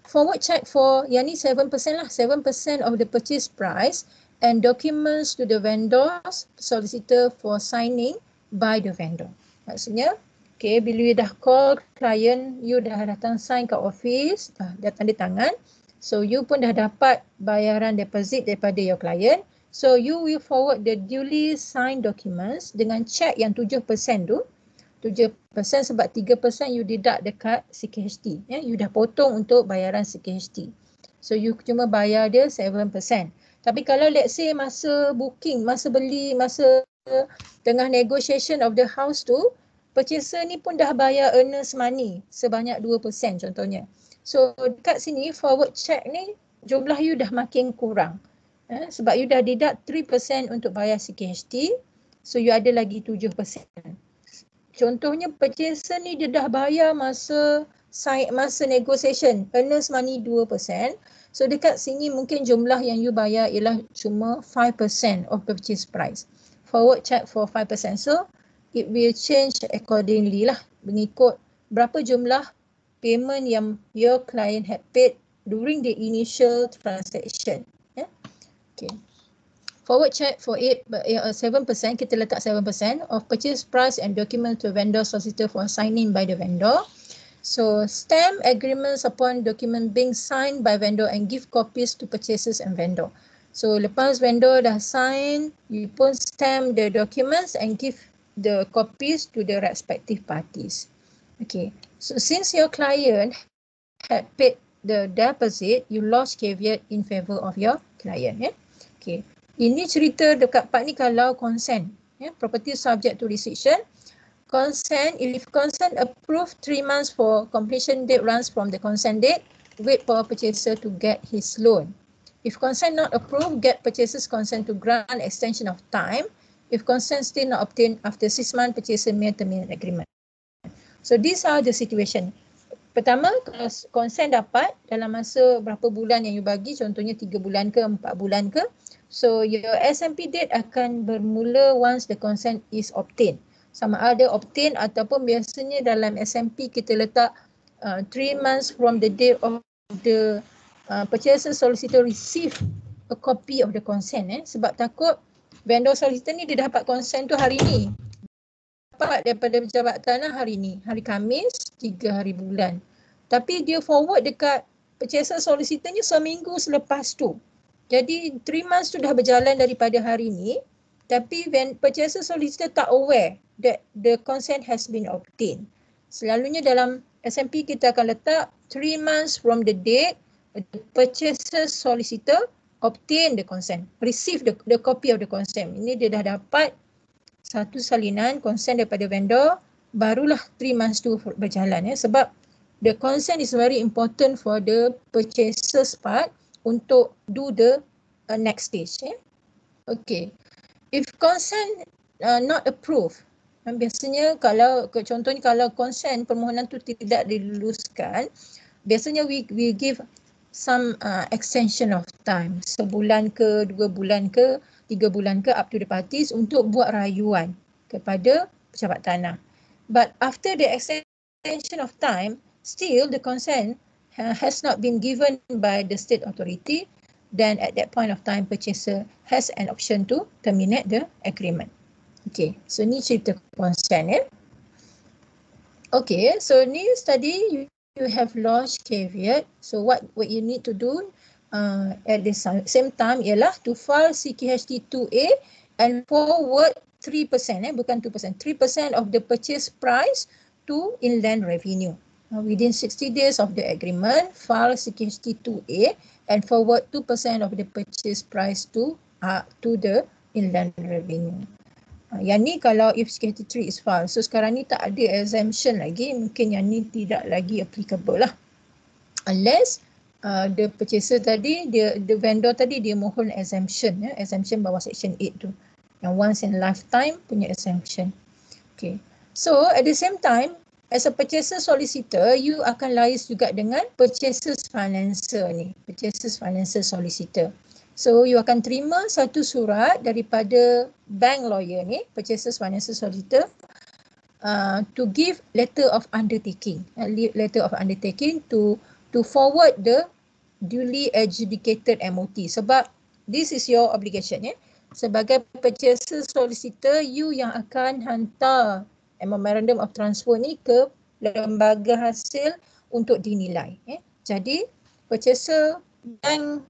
forward check for yang ni 7% lah, 7% of the purchase price and documents to the vendors solicitor for signing by the vendor. Maksudnya, okay, bila you dah call client, you dah datang sign kat office, dah tanda tangan, so you pun dah dapat bayaran deposit daripada your client, so you will forward the duly signed documents dengan check yang 7% tu, 7% sebab 3% you deduct dekat CKHT. You dah potong untuk bayaran CKHT. So you cuma bayar dia 7%. Tapi kalau let's say masa booking, masa beli, masa tengah negotiation of the house tu, purchaser ni pun dah bayar earnest money sebanyak 2% contohnya. So dekat sini forward check ni jumlah you dah makin kurang. Sebab you dah deduct 3% untuk bayar CKHT, so you ada lagi 7%. Contohnya purchaser ni dia dah bayar masa negotiation, earnest money 2%. So dekat sini mungkin jumlah yang you bayar ialah cuma 5% of purchase price. Forward check for 5%. So it will change accordingly lah, mengikut berapa jumlah payment yang your client had paid during the initial transaction. Okay. Forward check for 7%, kita letak 7% of purchase price and document to vendor solicitor for signing by the vendor. So stamp agreements upon document being signed by vendor and give copies to purchasers and vendor. So lepas vendor dah sign, you pun stamp the documents and give the copies to the respective parties. Okay, so since your client had paid the deposit, you lodge caveat in favor of your client. Okay, ini cerita dekat part ni kalau consent. Property subject to restriction. Consent, if consent approved 3 months for completion date runs from the consent date, wait for purchaser to get his loan. If consent not approved, get purchaser's consent to grant extension of time. If consent still not obtained after 6 months, purchaser may terminate agreement. So these are the situation. Pertama, kalau consent dapat dalam masa berapa bulan yang you bagi, contohnya 3 bulan ke 4 bulan ke, so your SMP date akan bermula once the consent is obtained. Sama ada obtain ataupun biasanya dalam SMP kita letak 3 months from the date of the purchaser solicitor receive a copy of the consent. Sebab takut vendor solicitor ni dia dapat consent tu hari ni. Dapat daripada pejabat tanah hari ni, hari Khamis 3 hari bulan. Tapi dia forward dekat purchaser solicitor ni seminggu selepas tu. Jadi 3 months tu dah berjalan daripada hari ni, tapi purchaser solicitor tak aware that the consent has been obtained. Selalunya dalam SMP kita akan letak 3 months from the date the purchaser solicitor obtain the consent, receive the copy of the consent. Ini dia dah dapat satu salinan consent daripada vendor, barulah 3 months tu berjalan. Sebab the consent is very important for the purchaser's part untuk do the next stage. Okay. If consent not approved, biasanya kalau contohnya kalau consent permohonan tu tidak diluluskan, biasanya we give some extension of time, sebulan ke, 2 bulan ke, 3 bulan ke, up to the parties untuk buat rayuan kepada pejabat tanah. But after the extension of time, still the consent has not been given by the state authority, then at that point of time purchaser has an option to terminate the agreement. Okay, so ni cerita consent Okay, so ni study you have lodged caveat. So what you need to do at the same time ialah to file CKHT 2A and forward 3%, bukan 2%, 3% of the purchase price to Inland Revenue. Within 60 days of the agreement, file CKHT 2A and forward 2% of the purchase price to the Inland Revenue. Yang ni kalau if CKHT 3 is filed. So sekarang ni tak ada exemption lagi, mungkin yang ni tidak lagi applicable lah. Unless the purchaser tadi, the vendor tadi dia mohon exemption, exemption bawah section 8 tu. Yang once in lifetime punya exemption. Okay. So at the same time, as a purchaser solicitor, you akan liaise juga dengan purchaser's financer ni, purchaser's financer solicitor. So you akan terima satu surat daripada bank lawyer ni, purchaser's financer solicitor, to give letter of undertaking, to forward the duly adjudicated MOT. Sebab this is your obligation. Sebagai purchaser solicitor, you yang akan hantar memorandum of transfer ni ke lembaga hasil untuk dinilai. Jadi purchaser bank,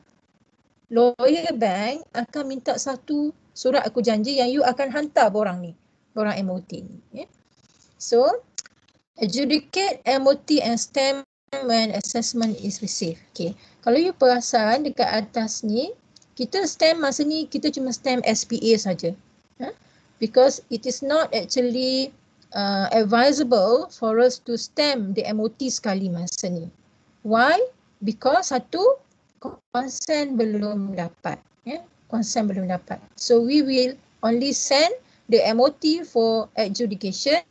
lawyer bank akan minta satu surat aku janji yang you akan hantar borang ni, borang MOT ni. So adjudicate MOT and stamp when assessment is received. Okay. Kalau you perasan dekat atas ni, kita stamp masa ni kita cuma stamp SPA saja. Because it is not actually advisable for us to stamp the MOT sekali masa ni. Why? Because satu, consent belum dapat. Consent belum dapat. So we will only send the MOT for adjudication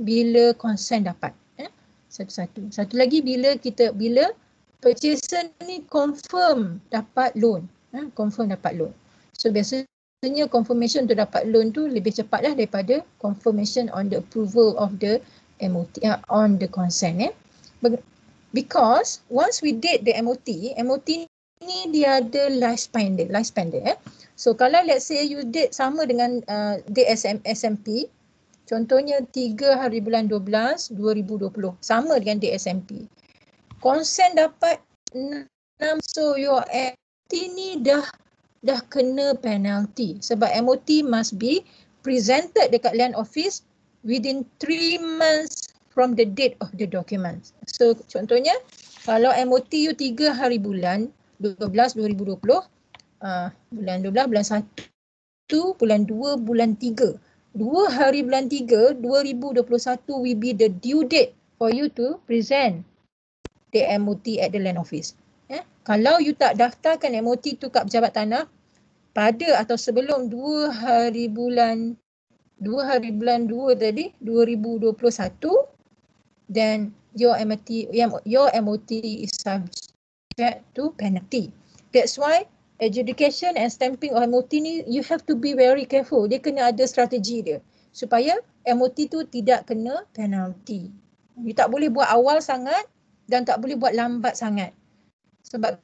bila consent dapat. Satu-satu. Satu lagi bila purchaser ni confirm dapat loan. Confirm dapat loan. So biasanya confirmation untuk dapat loan tu lebih cepatlah daripada confirmation on the approval of the MOT, on the consent. Because once we date the MOT ni dia ada lifespan dia. So kalau let's say you date sama dengan date SMP, Contohnya 3 hari bulan 12, 2020. Sama dengan DSMP. Konsen dapat 6. So your MOT ni dah kena penalty. Sebab MOT must be presented dekat land office within 3 months from the date of the document. So contohnya kalau MOT you 3 hari bulan 12 2020, bulan 12, bulan 1, bulan 2, bulan 3. 2 hari bulan 3, 2021 will be the due date for you to present the MOT at the land office. Kalau you tak daftarkan MOT tu kat pejabat tanah pada atau sebelum 2 hari bulan 2 tadi 2021, then your MOT is subject to penalty. That's why adjudication and stamping of MOT ni you have to be very careful. Dia kena ada strategi dia supaya MOT tu tidak kena penalty. You tak boleh buat awal sangat dan tak boleh buat lambat sangat. Sebab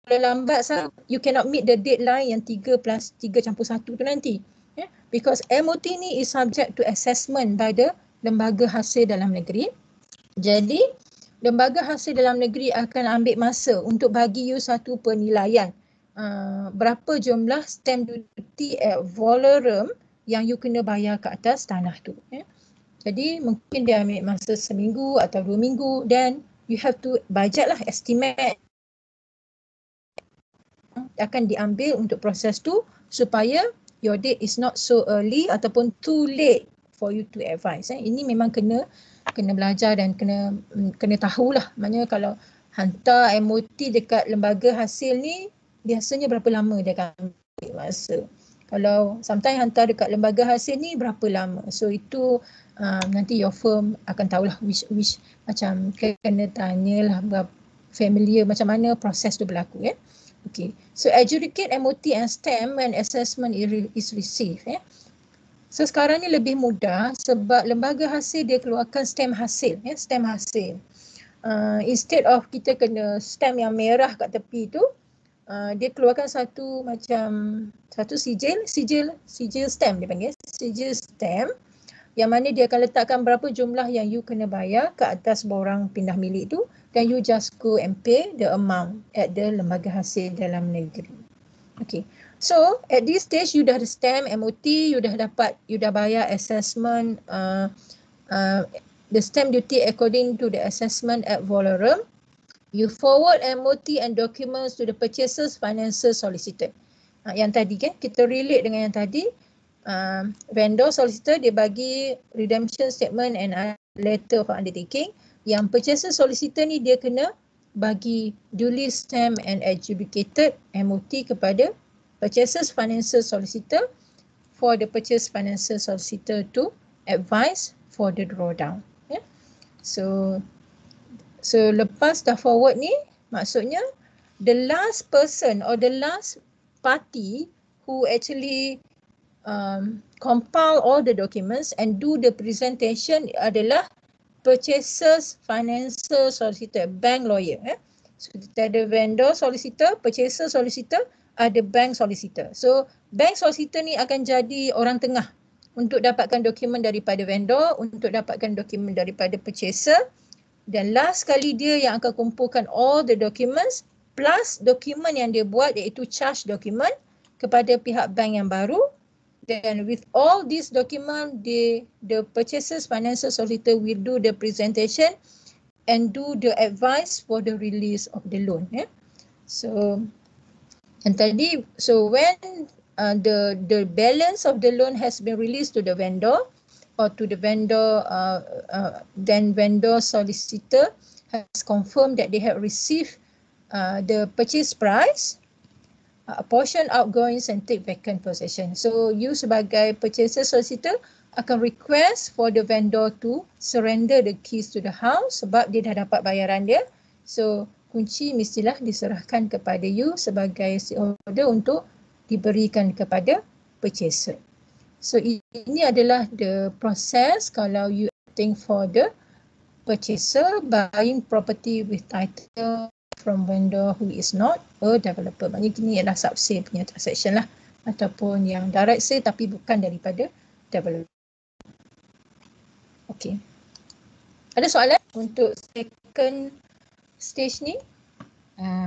kalau lambat sangat you cannot meet the deadline yang 3 plus 3 campur 1 tu nanti. Because MOT ni is subject to assessment by the lembaga hasil dalam negeri. Jadi lembaga hasil dalam negeri akan ambil masa untuk bagi you satu penilaian berapa jumlah stamp duty ad valorem yang you kena bayar ke atas tanah tu. Jadi mungkin dia ambil masa seminggu atau 2 minggu, then you have to budget lah, estimate akan diambil untuk proses tu supaya your date is not so early ataupun too late for you to advise. Ini memang kena belajar dan kena tahulah. Maknanya kalau hantar MOT dekat lembaga hasil ni biasanya berapa lama dia akan ambil masa. Kalau sometimes hantar dekat lembaga hasil ni berapa lama. So itu nanti your firm akan tahulah which macam kena tanyalah familiar macam mana proses tu berlaku. Okay. So adjudicate MOT and stamp when assessment is received. So sekarang ni lebih mudah sebab lembaga hasil dia keluarkan stamp hasil. Stamp hasil. Instead of kita kena stamp yang merah kat tepi tu, dia keluarkan satu sijil stamp dia panggil. Sijil stamp yang mana dia akan letakkan berapa jumlah yang you kena bayar ke atas borang pindah milik tu, dan you just go and pay the amount at the lembaga hasil dalam negeri. Okay. So at this stage you dah ada stamp MOT, you dah bayar assessment the stamp duty according to the assessment ad valorem. You forward MOT and documents to the purchaser's financial solicitor. Yang tadi kan kita relate dengan yang tadi, vendor solicitor dia bagi redemption statement and letter of undertaking. Yang purchaser solicitor ni dia kena bagi duly stamp and adjudicated MOT kepada purchaser's financial solicitor for the purchase financial solicitor to advise for the drawdown. So lepas dah forward ni, maksudnya the last person or the last party who actually compile all the documents and do the presentation adalah purchaser's financial solicitor, bank lawyer. So kita ada vendor solicitor, purchaser solicitor, ada bank solicitor. So bank solicitor ni akan jadi orang tengah untuk dapatkan dokumen daripada vendor, untuk dapatkan dokumen daripada purchaser, dan last kali dia yang akan kumpulkan all the documents plus dokumen yang dia buat iaitu charge document kepada pihak bank yang baru. Then with all these document, the purchaser's financial solicitor will do the presentation and do the advice for the release of the loan. So and tadi, so when the balance of the loan has been released to the vendor or to the vendor, then vendor solicitor has confirmed that they have received the purchase price, portion outgoings and take vacant possession. So you sebagai purchaser solicitor akan request for the vendor to surrender the keys to the house sebab dia dah dapat bayaran dia. So kunci mestilah diserahkan kepada you sebagai stakeholder untuk diberikan kepada purchaser. So ini adalah the process kalau you acting for the purchaser buying property with title from vendor who is not a developer. Maknanya ini adalah sub-sale punya transaction lah, ataupun yang direct sale tapi bukan daripada develop. Okay. Ada soalan untuk second stage ni?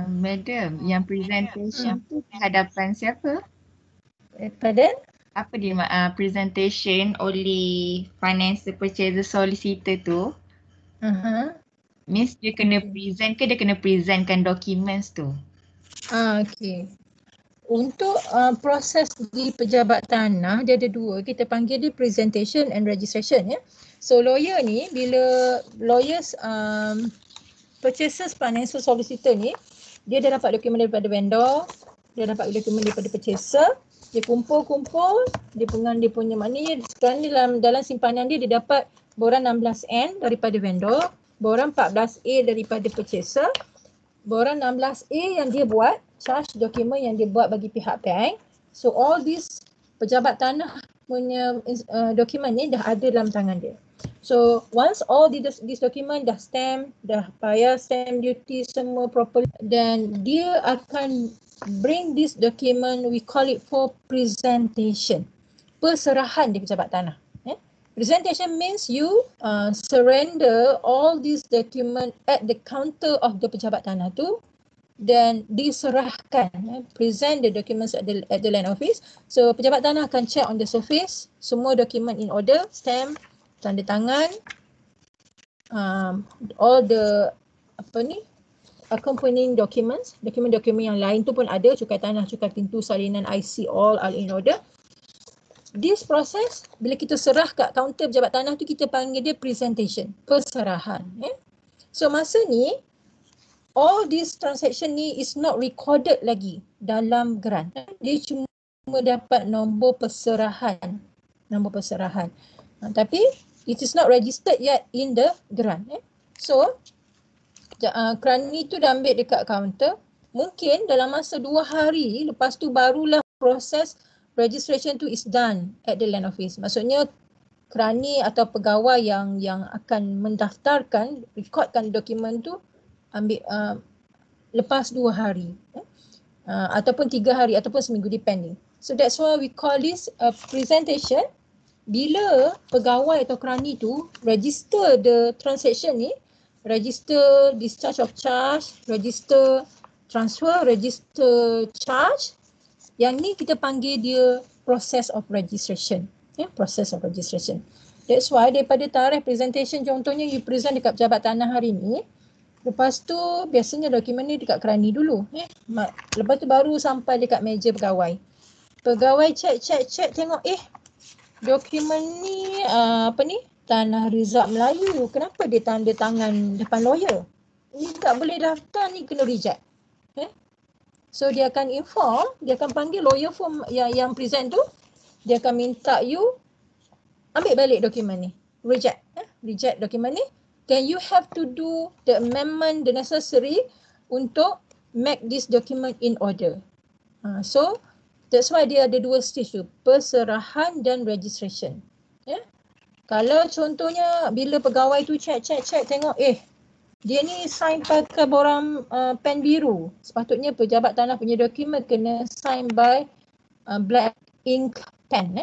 Madam, yang presentation tu di hadapan siapa? Pardon? Apa dia presentation oleh financial purchaser solicitor tu? Means dia kena present ke dia kena presentkan documents tu? Okay. Untuk proses di pejabat tanah dia ada dua, kita panggil dia presentation and registration ya. So lawyer ni bila lawyers purchasers financial solicitor ni dia dah dapat dokumen daripada vendor, dia dapat dokumen daripada purchaser, dia kumpul, dia punya maknanya sekarang dalam simpanan dia dapat borang 16N daripada vendor, borang 14A daripada purchaser, borang 16A yang dia buat, charge dokumen yang dia buat bagi pihak bank. So all this pejabat tanah punya dokumen ni dah ada dalam tangan dia. So once all this document dah stamp, dah bayar stamp duty semua properly, then dia akan bring this document, we call it for presentation. Perserahan di pejabat tanah. Presentation means you surrender all these document at the counter of the pejabat tanah tu, then diserahkan, present the documents at the land office. So pejabat tanah akan check on the surface, semua dokumen in order, stamp, tanda tangan, all the accompanying documents, dokumen-dokumen yang lain tu pun ada, cukai tanah, cukai pintu, salinan IC, all are in order. This process, bila kita serah kat kaunter pejabat tanah tu, kita panggil dia presentation, perserahan. So masa ni, all this transaction ni is not recorded lagi dalam geran. Dia cuma dapat nombor perserahan. Tapi it is not registered yet in the geran. So kerani tu dah ambil dekat kaunter, mungkin dalam masa 2 hari lepas tu barulah proses registration tu is done at the land office. Maksudnya kerani atau pegawai yang akan mendaftarkan, rekodkan dokumen tu ambil lepas 2 hari ataupun 3 hari ataupun seminggu, depending. So that's why we call this a presentation. Bila pegawai atau kerani tu register the transaction ni, register discharge of charge, register transfer, register charge, yang ni kita panggil dia process of registration. Process of registration. That's why daripada tarikh presentation, contohnya you present dekat pejabat tanah hari ni, lepas tu biasanya dokumen ni dekat kerani dulu. Lepas tu baru sampai dekat meja pegawai. Pegawai check tengok, dokumen ni Tanah Rizal Melayu, kenapa dia tanda tangan depan lawyer? Ni tak boleh daftar, ni kena reject. So dia akan inform, dia akan panggil lawyer firm yang present tu, dia akan minta you ambil balik dokumen ni, reject dokumen ni, then you have to do the amendment, the necessary untuk make this document in order. So that's why dia ada 2 stage tu, perserahan dan registration. Kalau contohnya bila pegawai tu check tengok, dia ni sign pakai borang pen biru. Sepatutnya pejabat tanah punya dokumen kena sign by black ink pen,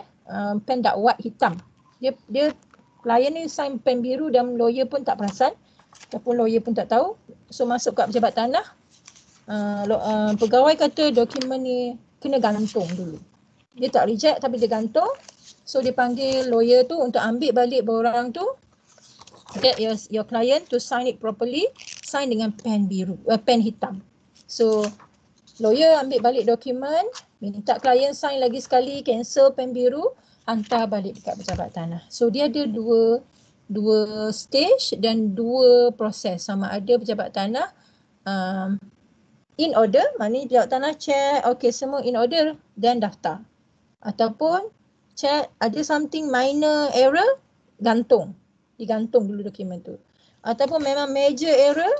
pen dakwat hitam. Dia klien ni sign pen biru dan lawyer pun tak perasan, ataupun lawyer pun tak tahu. So masuk kat pejabat tanah, pegawai kata dokumen ni kena gantung dulu. Dia tak reject tapi dia gantung. So dia panggil lawyer tu untuk ambil balik borang tu, get your client to sign it properly, sign dengan pen biru, pen hitam. So lawyer ambil balik dokumen, minta client sign lagi sekali, cancel pen biru, hantar balik dekat pejabat tanah. So dia ada dua stage dan 2 proses. Sama ada pejabat tanah in order, maknanya pejabat tanah check, okay semua in order, then daftar. Ataupun check ada something minor error, digantung dulu dokumen tu. Ataupun memang major error,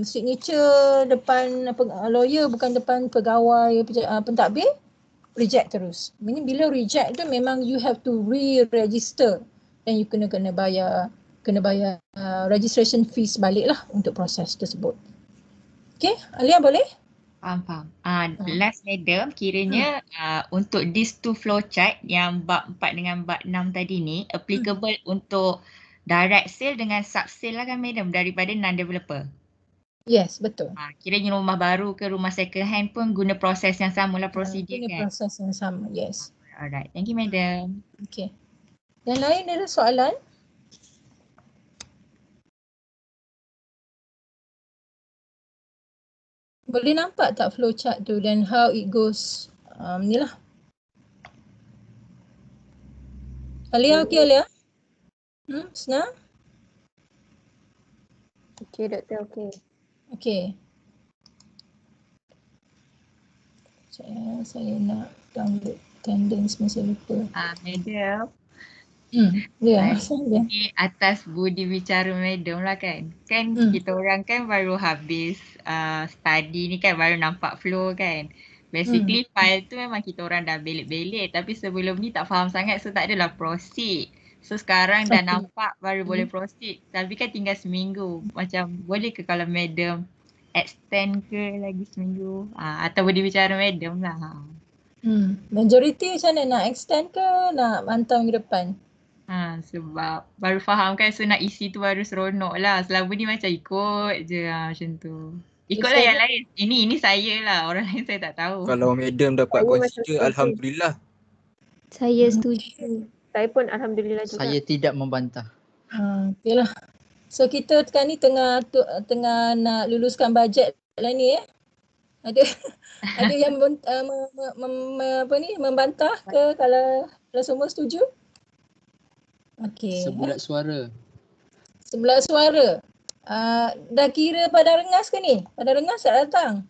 signature depan lawyer bukan depan pegawai pentadbir, reject terus. Meaning bila reject tu memang you have to re-register dan you kena bayar registration fees balik lah untuk proses tersebut. Okay, Alia boleh? Faham. Last madam, kiranya untuk these two flowchart yang bab 4 dengan bab 6 tadi ni applicable untuk direct sale dengan sub sale lah kan madam daripada non-developer? Yes, betul. Kiranya rumah baru ke rumah second hand pun guna proses yang sama lah prosedur Guna kan? proses yang sama, yes. Alright, thank you madam. Okay. Yang lain ada soalan? Boleh nampak tak flowchart tu dan how it goes? Ni lah. Alia, okey Alia? Senang? Okey doktor, okey. Okey. Saya nak download attendance, masih lupa. Madam. Ya, Ini atas budi bicara madam lah kan. Kan kita orang kan baru habis study ni kan, baru nampak flow kan. Basically file tu memang kita orang dah belik-belik tapi sebelum ni tak faham sangat so tak adalah proceed. So sekarang dah nampak baru boleh proceed. Tapi kan tinggal seminggu. Macam boleh ke kalau madam extend ke lagi seminggu? Atau budi bicara madam lah. Majority macam mana, nak extend ke nak hantar minggu depan? Sebab baru faham kan, so nak isi tu baru seronok lah. Selama ni macam ikut je macam tu. Ikutlah yang lain. Ini saya lah, orang lain saya tak tahu. Kalau madam dapat consider, alhamdulillah. Saya setuju. Saya pun alhamdulillah juga. Saya tidak membantah. Okeylah. So kita sekarang ni tengah nak luluskan bajet lah ni Ada yang membantah ke kalau semua setuju? Okey. Sebulat suara. Sebelah suara. Dah kira pada rengas ke ni? Pada rengas tak datang?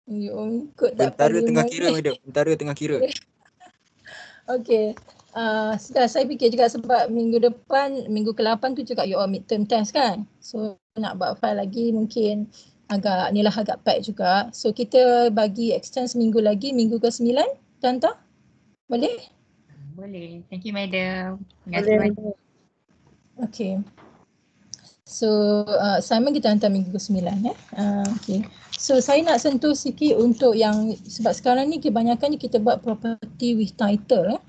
Bentara tengah kira madam. Bentara tengah kira. Okey. Sudah saya fikir juga sebab minggu depan, minggu ke-8 tu juga you all midterm test kan. So nak buat file lagi mungkin agak pack juga. So kita bagi extend seminggu lagi, minggu ke-9 Tanta? Boleh? Boleh. Thank you madam. Terima kasih madam. Okay. So assignment kita hantar minggu ke-9 okay. So saya nak sentuh sikit untuk yang, sebab sekarang ni kebanyakan kita buat property with title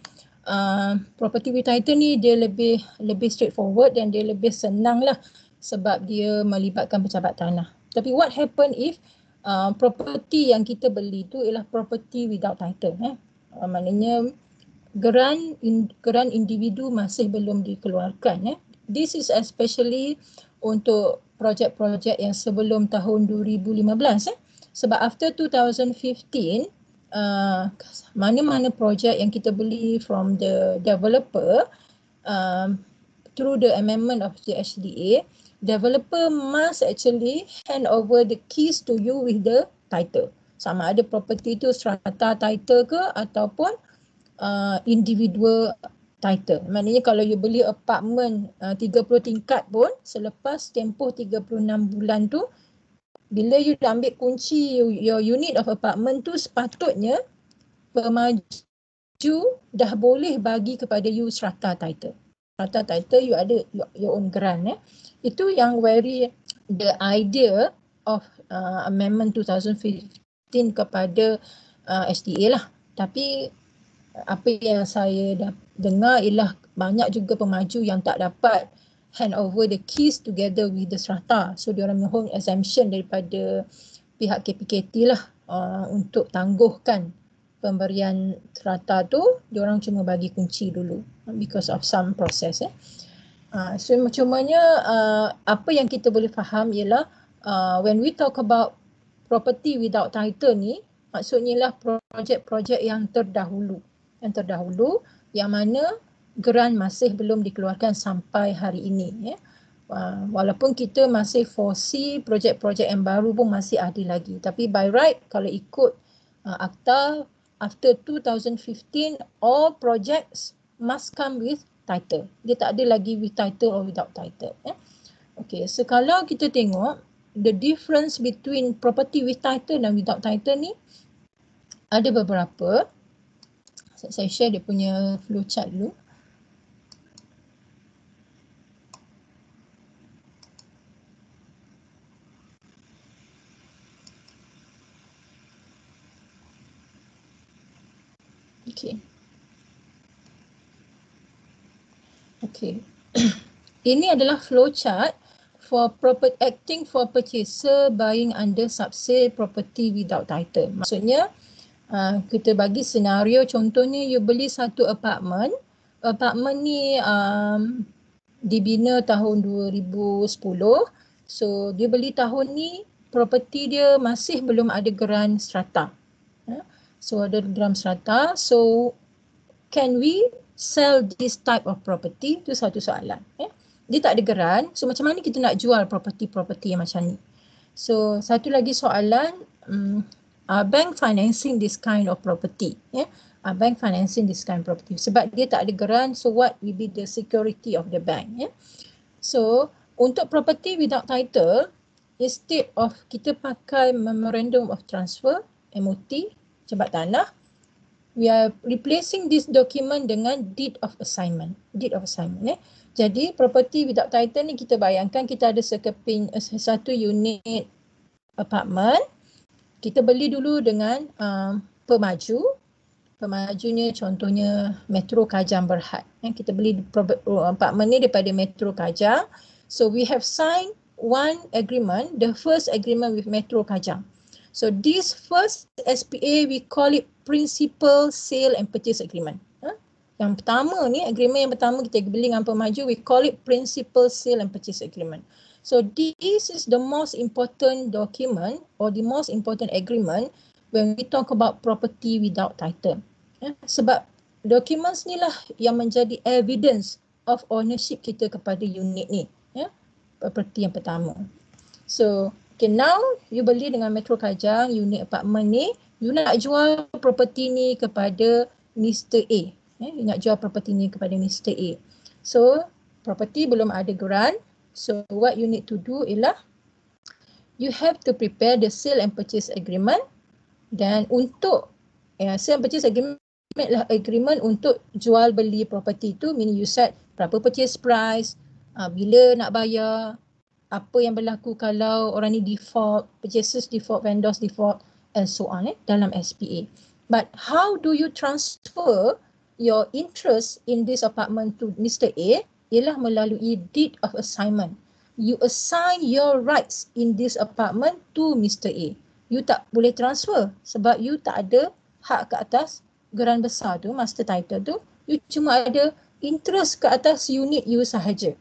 property with title ni dia lebih straightforward dan dia lebih senang lah sebab dia melibatkan pejabat tanah. Tapi what happen if property yang kita beli tu ialah property without title maknanya geran individu masih belum dikeluarkan This is especially untuk projek-projek yang sebelum tahun 2015 sebab after 2015 mana-mana projek yang kita beli from the developer through the amendment of the HDA, developer must actually hand over the keys to you with the title. Sama ada property tu strata title ke ataupun individual title. Maknanya kalau you beli apartment 30 tingkat pun selepas tempoh 36 bulan tu, bila you dah ambil kunci your unit of apartment tu, sepatutnya pemaju dah boleh bagi kepada you strata title. Strata title you ada your own grant Itu yang the idea of amendment 2015 kepada HDA lah. Tapi apa yang saya dah dengar ialah banyak juga pemaju yang tak dapat hand over the keys together with the strata. So diorang mohon exemption daripada pihak KPKT lah untuk tangguhkan pemberian strata tu. Diorang cuma bagi kunci dulu because of some process So cumanya apa yang kita boleh faham ialah when we talk about property without title ni, maksudnya lah projek-projek yang terdahulu yang mana geran masih belum dikeluarkan sampai hari ini walaupun kita masih foresee projek-projek yang baru pun masih ada lagi, tapi by right kalau ikut akta after 2015 all projects must come with title. Dia tak ada lagi with title or without title Okay, so kalau kita tengok the difference between property with title dan without title ni ada beberapa. Saya share dia punya flowchart dulu. Okay. Okay. Ini adalah flowchart for acting for purchaser buying under subsale property without title. Maksudnya kita bagi senario, contohnya you beli satu apartment. Apartment ni dibina tahun 2010. So dia beli tahun ni, property dia masih belum ada geran strata. So ada geran strata. So can we sell this type of property? Itu satu soalan. Dia tak ada geran. So macam mana kita nak jual property yang macam ni? So satu lagi soalan, bank financing this kind of property? Bank financing this kind of property. Sebab dia tak ada geran, so what will be the security of the bank? So untuk property without title, instead of kita pakai memorandum of transfer, MOT, cepat tanah, we are replacing this document dengan deed of assignment. Deed of assignment. Jadi property without title ni kita bayangkan kita ada satu unit apartment. Kita beli dulu dengan pemaju. Pemajunya contohnya Metro Kajang Berhad. Kita beli apartment ni daripada Metro Kajang. So we have signed one agreement, the first agreement with Metro Kajang. So this first SPA we call it Principal Sale and Purchase Agreement. Yang pertama ni, agreement yang pertama kita beli dengan pemaju, we call it Principal Sale and Purchase Agreement. So this is the most important document or the most important agreement when we talk about property without title. Sebab documents ni lah yang menjadi evidence of ownership kita kepada unit ni. Property yang pertama. So okay, now you beli dengan Metro Kajang unit apartment ni, you nak jual property ni kepada Mr. A. You nak jual property ni kepada Mr. A. So property belum ada geran. So what you need to do ialah you have to prepare the sale and purchase agreement. Dan untuk sale and purchase agreement lah agreement untuk jual beli property tu, meaning you set berapa purchase price, bila nak bayar, apa yang berlaku kalau orang ni default, purchasers default, vendors default and so on dalam SPA. But how do you transfer your interest in this apartment to Mr. A? Ialah melalui deed of assignment. You assign your rights in this apartment to Mr. A. You tak boleh transfer sebab you tak ada hak ke atas geran besar tu, master title tu. You cuma ada interest ke atas unit you sahaja.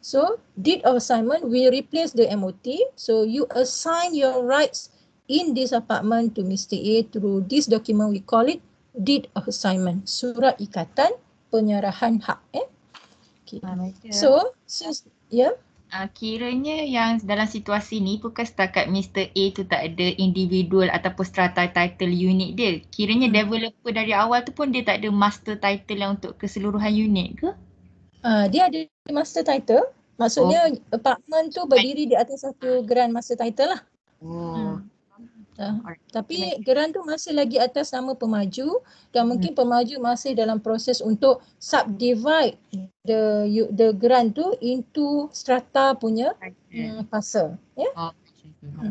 So deed of assignment will replace the MOT. So you assign your rights in this apartment to Mr. A through this document, we call it deed of assignment, surat ikatan penyerahan hak. Okay. So since kiranya yang dalam situasi ni bukan setakat Mr. A tu tak ada individual ataupun strata title unit dia. Kiranya developer dari awal tu pun dia tak ada master title yang untuk keseluruhan unit ke? Dia ada master title. Maksudnya apartment tu berdiri di atas satu geran master title lah. Tapi geran tu masih lagi atas nama pemaju dan mungkin pemaju masih dalam proses untuk subdivide the geran tu into strata punya fasa.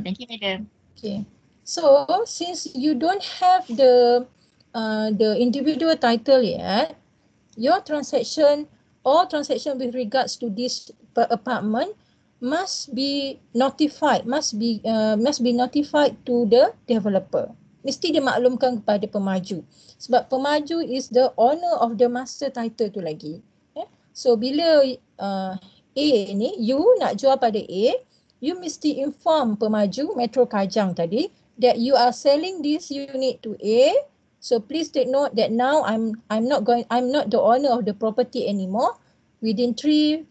Thank you, madam. Okay. So since you don't have the individual title yet, your transaction with regards to this apartment must be notified to the developer. Mesti dimaklumkan kepada pemaju. Sebab pemaju is the owner of the master title tu lagi. So bila A ni, you nak jual pada A, you mesti inform pemaju Metro Kajang tadi that you are selling this unit to A. So please take note that now I'm not the owner of the property anymore. Within 3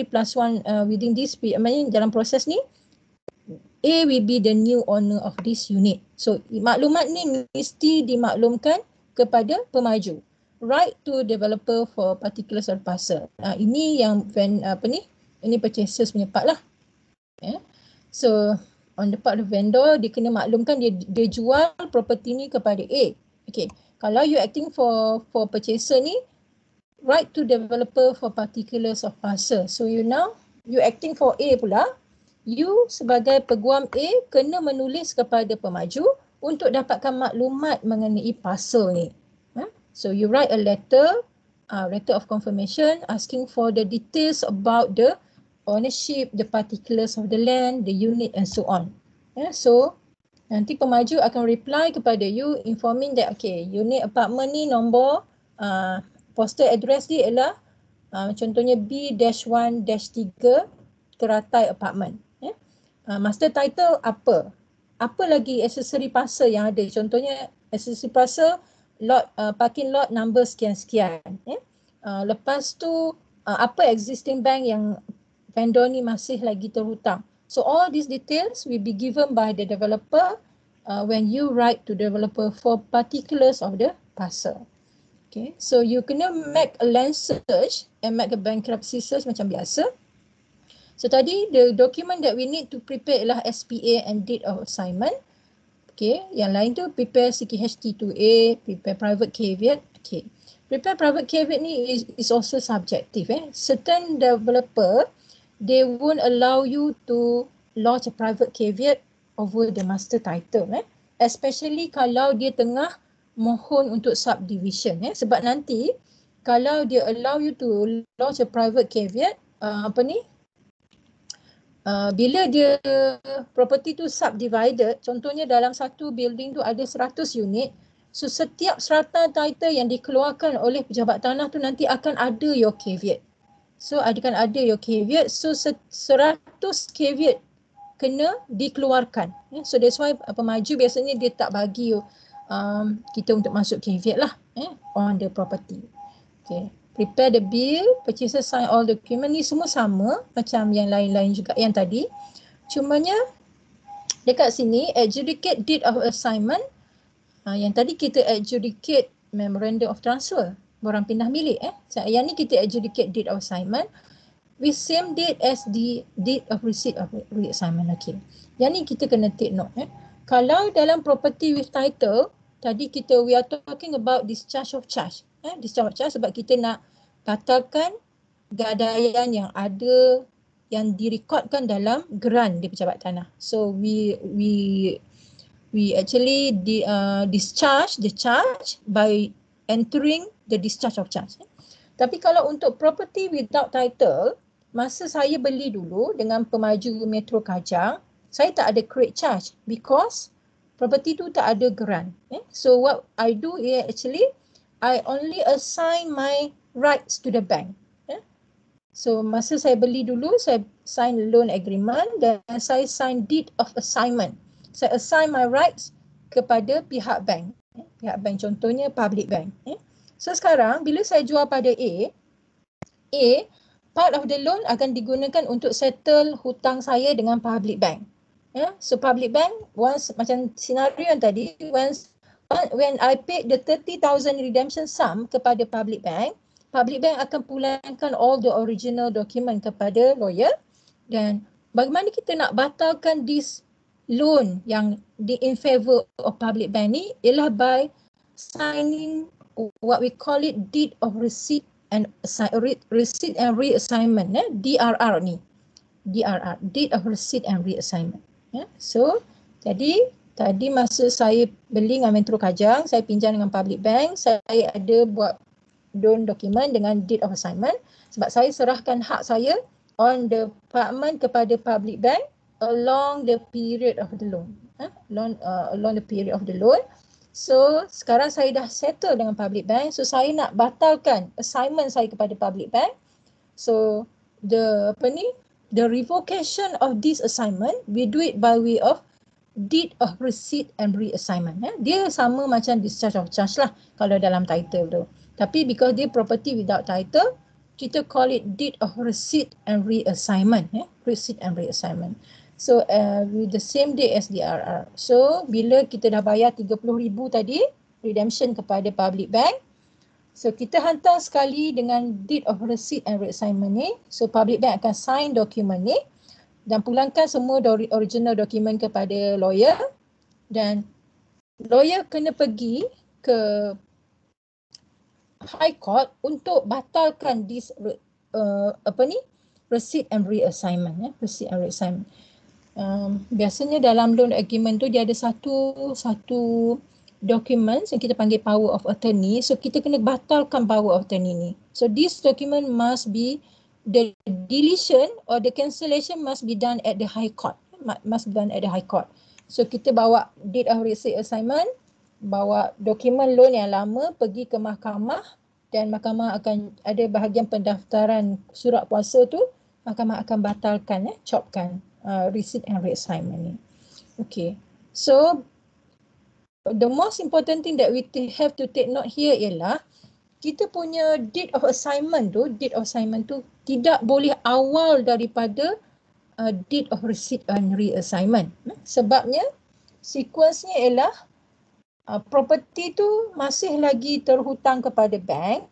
plus 1 within this dalam proses ni, A will be the new owner of this unit. So maklumat ni mesti dimaklumkan kepada pemaju. Right to developer for particular surpasser. Ini yang ini purchasers punya part lah. So on the part of vendor, dia kena maklumkan dia jual property ni kepada A. Okay. Kalau you acting for purchaser ni, right to developer for particulars of parcel. So you acting for A pula, you sebagai peguam A kena menulis kepada pemaju untuk dapatkan maklumat mengenai parcel ni. So you write a letter of confirmation asking for the details about the ownership, the particulars of the land, the unit and so on. So nanti pemaju akan reply kepada you informing that okay, unit apartment ni nombor postal address dia ialah contohnya B-1-3 Teratai apartment. Master title apa? Apa lagi aksesori parcel yang ada? Contohnya aksesori parcel lot parking lot number sekian-sekian. Lepas tu apa existing bank yang vendor ni masih lagi terhutang. So all these details will be given by the developer when you write to developer for particulars of the parcel. Okay, so you kena make a land search and make a bankruptcy search macam biasa. So tadi the document that we need to prepare ialah SPA and deed of assignment. Okay, yang lain tu prepare CKHT2A, prepare private caveat. Okay, prepare private caveat ni is also subjective. Certain developer, they won't allow you to lodge a private caveat over the master title. Especially kalau dia tengah mohon untuk subdivision. Sebab nanti kalau dia allow you to lodge a private caveat, bila dia property tu subdivided, contohnya dalam satu building tu ada 100 unit, so setiap strata title yang dikeluarkan oleh pejabat tanah tu nanti akan ada your caveat. So akan ada your caveat, so 100 caveat kena dikeluarkan. So that's why pemaju biasanya dia tak bagi kita untuk masuk caveat lah on the property. Okay. Prepare the bill, purchaser sign all document, ni semua sama macam yang lain-lain juga yang tadi. Cumanya dekat sini adjudicate deed of assignment, yang tadi kita adjudicate memorandum of transfer, borang pindah milik. Yang ni kita adjudicate deed of assignment with same date as the deed of receipt of reassignment. Okay. Yang ni kita kena take note. Kalau dalam property with title, tadi we are talking about discharge of charge. Discharge of charge sebab kita nak batalkan gadaian yang ada yang direkodkan dalam geran di pejabat tanah. So we actually discharge the charge by entering the discharge of charge. Tapi kalau untuk property without title, masa saya beli dulu dengan pemaju Metro Kajang, saya tak ada create charge because property tu tak ada geran. So what I do is actually I only assign my rights to the bank. So masa saya beli dulu, saya sign loan agreement dan saya sign deed of assignment. Saya assign my rights kepada pihak bank. Pihak bank contohnya public bank. So sekarang bila saya jual pada A, part of the loan akan digunakan untuk settle hutang saya dengan public bank. So public bank, once macam senario yang tadi, when I paid the 30,000 redemption sum kepada public bank akan pulangkan all the original document kepada lawyer, dan bagaimana kita nak batalkan this loan yang in favor of public bank ni ialah by signing what we call it deed of receipt and reassignment, DRR ni. DRR, deed of receipt and reassignment. So tadi masa saya beli dengan Metro Kajang, saya pinjam dengan public bank, saya ada buat loan dokumen dengan deed of assignment sebab saya serahkan hak saya on the apartment kepada public bank along the period of the loan. Along the period of the loan. So sekarang saya dah settle dengan public bank, so saya nak batalkan assignment saya kepada public bank. So the revocation of this assignment, we do it by way of deed of receipt and reassignment. Dia sama macam discharge of charge lah kalau dalam title tu. Tapi because dia property without title, kita call it deed of receipt and reassignment. Receipt and reassignment. So with the same day as DRR. So bila kita dah bayar 30,000 tadi redemption kepada public bank, so kita hantar sekali dengan deed of receipt and reassignment ni. So public bank akan sign dokumen ni dan pulangkan semua original dokumen kepada lawyer, dan lawyer kena pergi ke High Court untuk batalkan this receipt and reassignment. Receipt and reassignment. Biasanya dalam loan agreement tu dia ada satu documents yang kita panggil power of attorney. So kita kena batalkan power of attorney ni. So this document must be, the deletion or the cancellation must be done at the high court. Must be done at the high court. So kita bawa deed of receipt assignment, bawa dokumen loan yang lama pergi ke mahkamah, dan mahkamah akan ada bahagian pendaftaran surat kuasa tu, mahkamah akan batalkan, chopkan receipt and reassignment ni. Okay. So the most important thing that we have to take note here ialah kita punya deed of assignment tu tidak boleh awal daripada deed of receipt and reassignment. Sebabnya sekuensnya ialah property tu masih lagi terhutang kepada bank.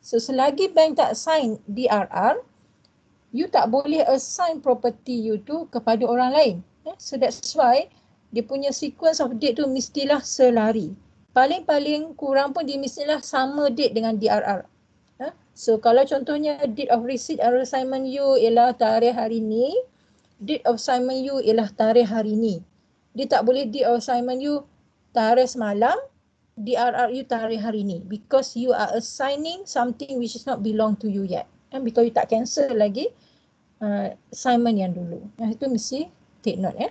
So selagi bank tak sign DRR, you tak boleh assign property you tu kepada orang lain. So that's why dia punya sequence of date tu mestilah selari. Paling-paling kurang pun dia mestilah sama date dengan DRR. So kalau contohnya date of receipt and reassignment you ialah tarikh hari ni, date of assignment you ialah tarikh hari ni. Dia tak boleh date of assignment you tarikh semalam, DRR you tarikh hari ni, because you are assigning something which is not belong to you yet. And because you tak cancel lagi assignment yang dulu. Itu mesti take note ya.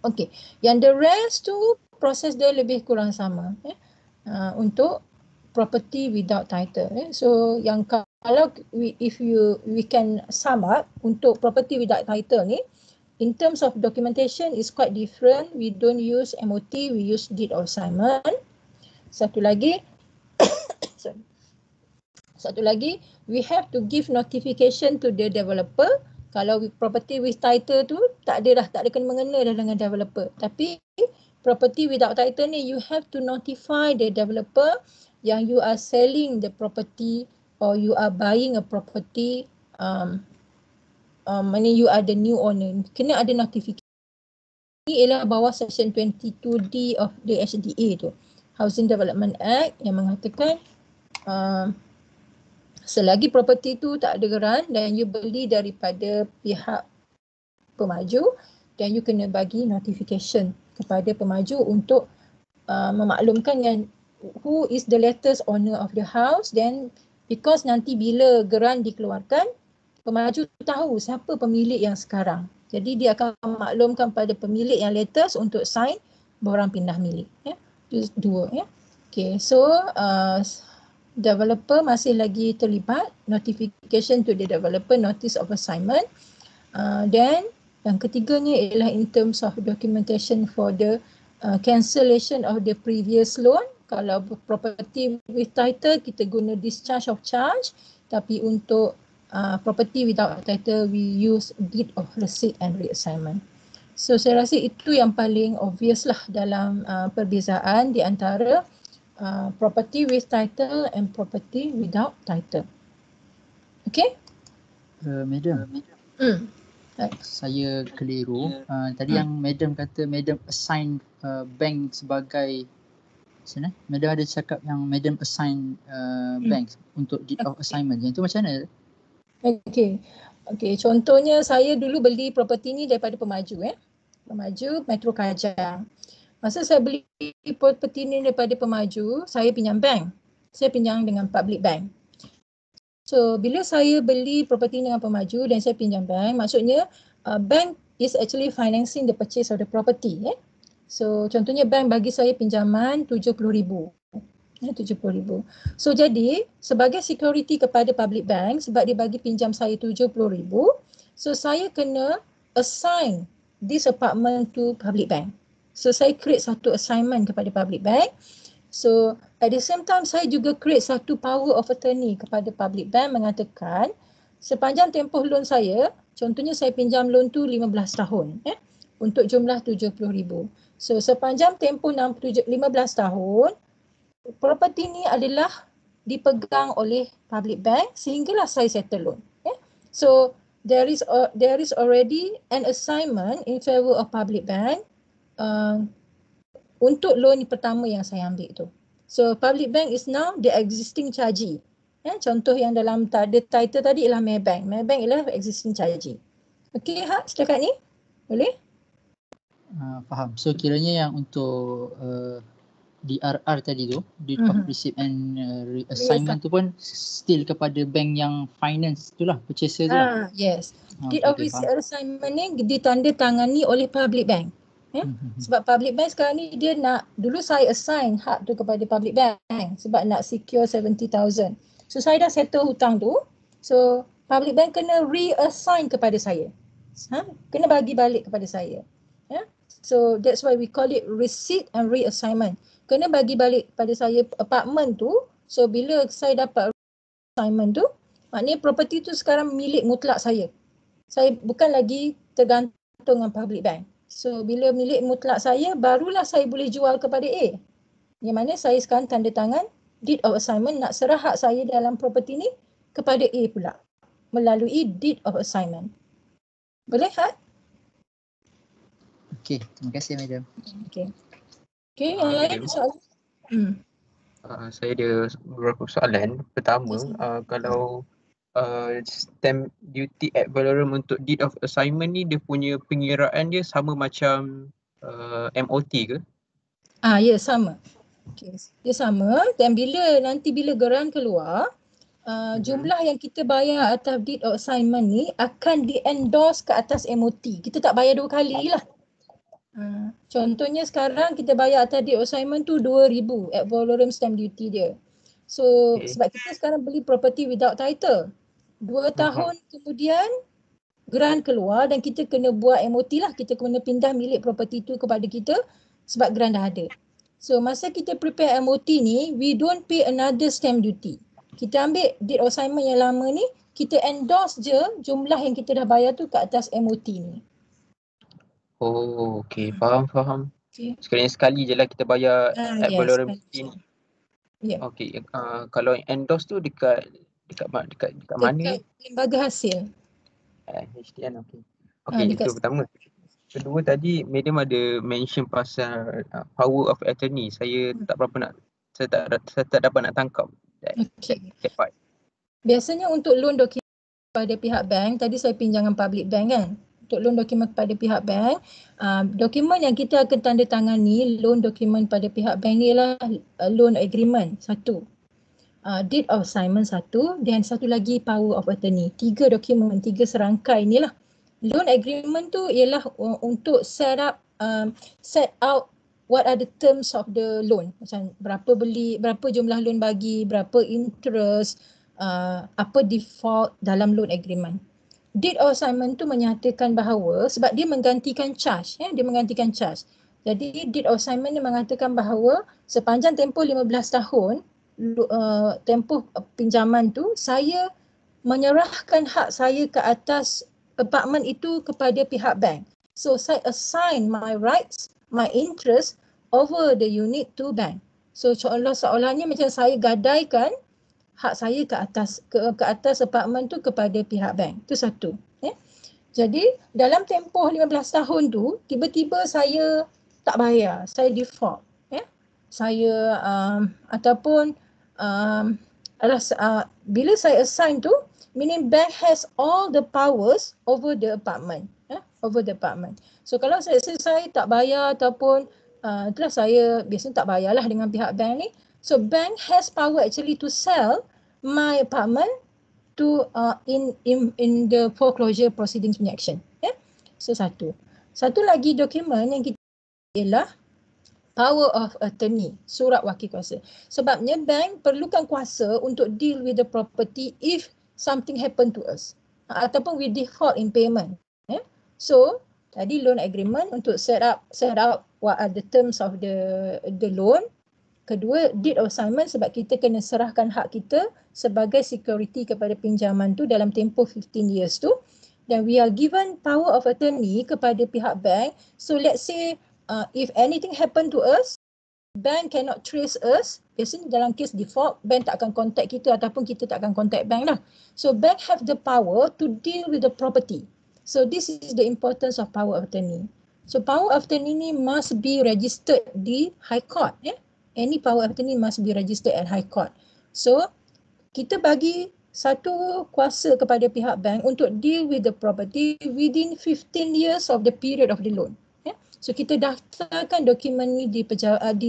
Okay, yang the rest tu proses dia lebih kurang sama untuk property without title. So yang kalau we can sum up untuk property without title ni, in terms of documentation is quite different. We don't use MOT, we use deed of assignment. Satu lagi, we have to give notification to the developer. Kalau property with title tu tak ada kena-mengena dah dengan developer. Tapi property without title ni, you have to notify the developer yang you are selling the property or you are buying a property, mana you are the new owner. Kena ada notification. Ini ialah bawah section 22D of the HDA tu, Housing Development Act, yang mengatakan selagi property tu tak ada geran dan you beli daripada pihak pemaju, dan you kena bagi notification kepada pemaju untuk memaklumkan yang who is the latest owner of the house. Then because nanti bila geran dikeluarkan, pemaju tahu siapa pemilik yang sekarang. Jadi dia akan maklumkan pada pemilik yang latest untuk sign borang pindah milik. Itu dua. Okay, so developer masih lagi terlibat, notification to the developer, notice of assignment. Then yang ketiganya ialah in terms of documentation for the cancellation of the previous loan. Kalau property with title kita guna discharge of charge, tapi untuk property without title we use deed of receipt and reassignment. So saya rasa itu yang paling obvious lah dalam perbezaan di antara property with title and property without title. Okay? Madam, saya keliru. Tadi yang Madam kata Madam assign bank sebagai, sana Madam ada cakap yang Madam assign bank untuk deed of assignment. Yang tu macam mana? Okay, contohnya saya dulu beli property ni daripada pemaju Pemaju Metro Kajang. Masa saya beli property ni daripada pemaju, saya pinjam bank. Saya pinjam dengan public bank. So bila saya beli property dengan pemaju dan saya pinjam bank, maksudnya bank is actually financing the purchase of the property. So contohnya bank bagi saya pinjaman RM70,000. RM70,000. So jadi sebagai security kepada public bank, sebab dia bagi pinjam saya RM70,000, so saya kena assign this apartment to public bank. So saya create satu assignment kepada public bank. So at the same time saya juga create satu power of attorney kepada public bank mengatakan sepanjang tempoh loan saya, contohnya saya pinjam loan tu 15 tahun untuk jumlah RM70,000. So sepanjang tempoh 15 tahun, property ni adalah dipegang oleh public bank sehinggalah saya settle loan. So there is already an assignment in favor of public bank untuk loan pertama yang saya ambil tu. So public bank is now the existing chargee. Contoh yang dalam title tadi ialah Maybank. Maybank ialah existing chargee. Okey, setakat ni? Boleh? Faham. So kiranya yang untuk DRR tadi tu, deed of receipt and reassignment tu pun still kepada bank yang finance tu lah, purchaser tu lah. Yes. Deed Okay, of receipt assignment ni ditandatangani oleh public bank. Sebab public bank sekarang ni dia nak, dulu saya assign hak tu kepada public bank sebab nak secure 70,000. So saya dah settle hutang tu. So public bank kena reassign kepada saya. Kena bagi balik kepada saya. So that's why we call it receipt and reassignment. Kena bagi balik kepada saya apartment tu. So bila saya dapat reassignment tu, maknanya property tu sekarang milik mutlak saya. Saya bukan lagi tergantung dengan public bank. So bila milik mutlak saya, barulah saya boleh jual kepada A. Yang mana saya sekarang tanda tangan deed of assignment, nak serah hak saya dalam property ni kepada A pula melalui deed of assignment. Boleh, Had? Okey, terima kasih Madam. Okey, yang lain soalan? Saya ada beberapa soalan. Pertama, kalau stamp duty ad valorem untuk deed of assignment ni, dia punya pengiraan dia sama macam MOT ke? Ya, sama. Okay. Dia sama, dan bila geran keluar, jumlah yang kita bayar atas deed of assignment ni akan di-endorse ke atas MOT. Kita tak bayar dua kali lah. Contohnya sekarang kita bayar atas deed of assignment tu 2,000 ad valorem stamp duty dia. So sebab kita sekarang beli property without title. 2 tahun kemudian geran keluar dan kita kena buat MOT lah. Kita kena pindah milik property tu kepada kita sebab geran dah ada. So masa kita prepare MOT ni, we don't pay another stamp duty. Kita ambil deed of assignment yang lama ni, kita endorse je jumlah yang kita dah bayar tu ke atas MOT ni. Oh, okey. Faham. Okay. Sekali je lah kita bayar ad valorem fee. Okey. Kalau endorse tu dekat mana? Dekat lembaga hasil. HDN, okey. Okey, itu pertama. Kedua tadi, Madam ada mention pasal power of attorney. Saya tak dapat nak tangkap. Okey. Biasanya untuk loan dokumen kepada pihak bank, tadi saya pinjangan public bank kan. Untuk loan dokumen kepada pihak bank, dokumen yang kita akan tanda tangani loan dokumen pada pihak bank ni ialah loan agreement satu, deed of assignment satu, dan satu lagi power of attorney. 3 dokumen, 3 serangkai ni lah. Loan agreement tu ialah untuk set out what are the terms of the loan. Macam berapa beli, berapa jumlah loan bagi, berapa interest, apa default dalam loan agreement. Deed of assignment tu menyatakan bahawa sebab dia menggantikan charge, dia menggantikan charge. Jadi deed of assignment dia mengatakan bahawa sepanjang tempoh 15 tahun tempoh pinjaman tu, saya menyerahkan hak saya ke atas apartment itu kepada pihak bank. So saya assign my rights, my interest over the unit to bank. So seolahnya macam saya gadaikan hak saya ke atas apartment tu kepada pihak bank. Itu satu. Jadi dalam tempoh 15 tahun tu, tiba-tiba saya tak bayar, saya default. Saya ataupun bila saya assign tu, meaning bank has all the powers over the apartment. So kalau saya tak bayar ataupun itulah saya biasanya tak bayarlah dengan pihak bank ni. So bank has power actually to sell my apartment to in the foreclosure proceedings punya action. So satu lagi dokumen yang kita ialah power of attorney, surat wakil kuasa. Sebabnya bank perlukan kuasa untuk deal with the property if something happen to us ataupun we default in payment. So tadi loan agreement untuk set out what are the terms of the loan. Kedua, deed of assignment sebab kita kena serahkan hak kita sebagai security kepada pinjaman tu dalam tempoh 15 years tu. Dan we are given power of attorney kepada pihak bank. So let's say if anything happen to us, bank cannot trace us. Biasanya dalam kes default, bank tak akan contact kita ataupun kita tak akan contact bank lah. So bank have the power to deal with the property. So this is the importance of power of attorney. So power of attorney ni must be registered di High Court. Any power of attorney must be registered at High Court. So kita bagi satu kuasa kepada pihak bank untuk deal with the property within 15 years of the period of the loan. So kita daftarkan dokumen ni di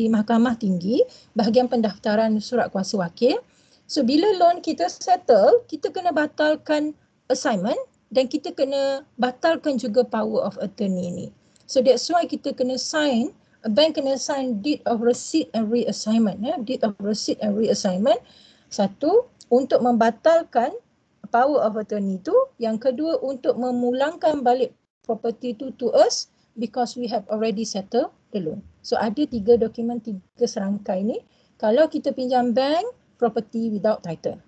Mahkamah Tinggi, bahagian pendaftaran surat kuasa wakil. So bila loan kita settle, kita kena batalkan assignment dan kita kena batalkan juga power of attorney ni. So that's why kita kena sign, a bank kena sign deed of receipt and reassignment. Deed of receipt and reassignment. Satu, untuk membatalkan power of attorney tu. Yang kedua, untuk memulangkan balik property tu to us because we have already settled the loan. So ada 3 dokumen, 3 serangkai ni. Kalau kita pinjam bank, property without title.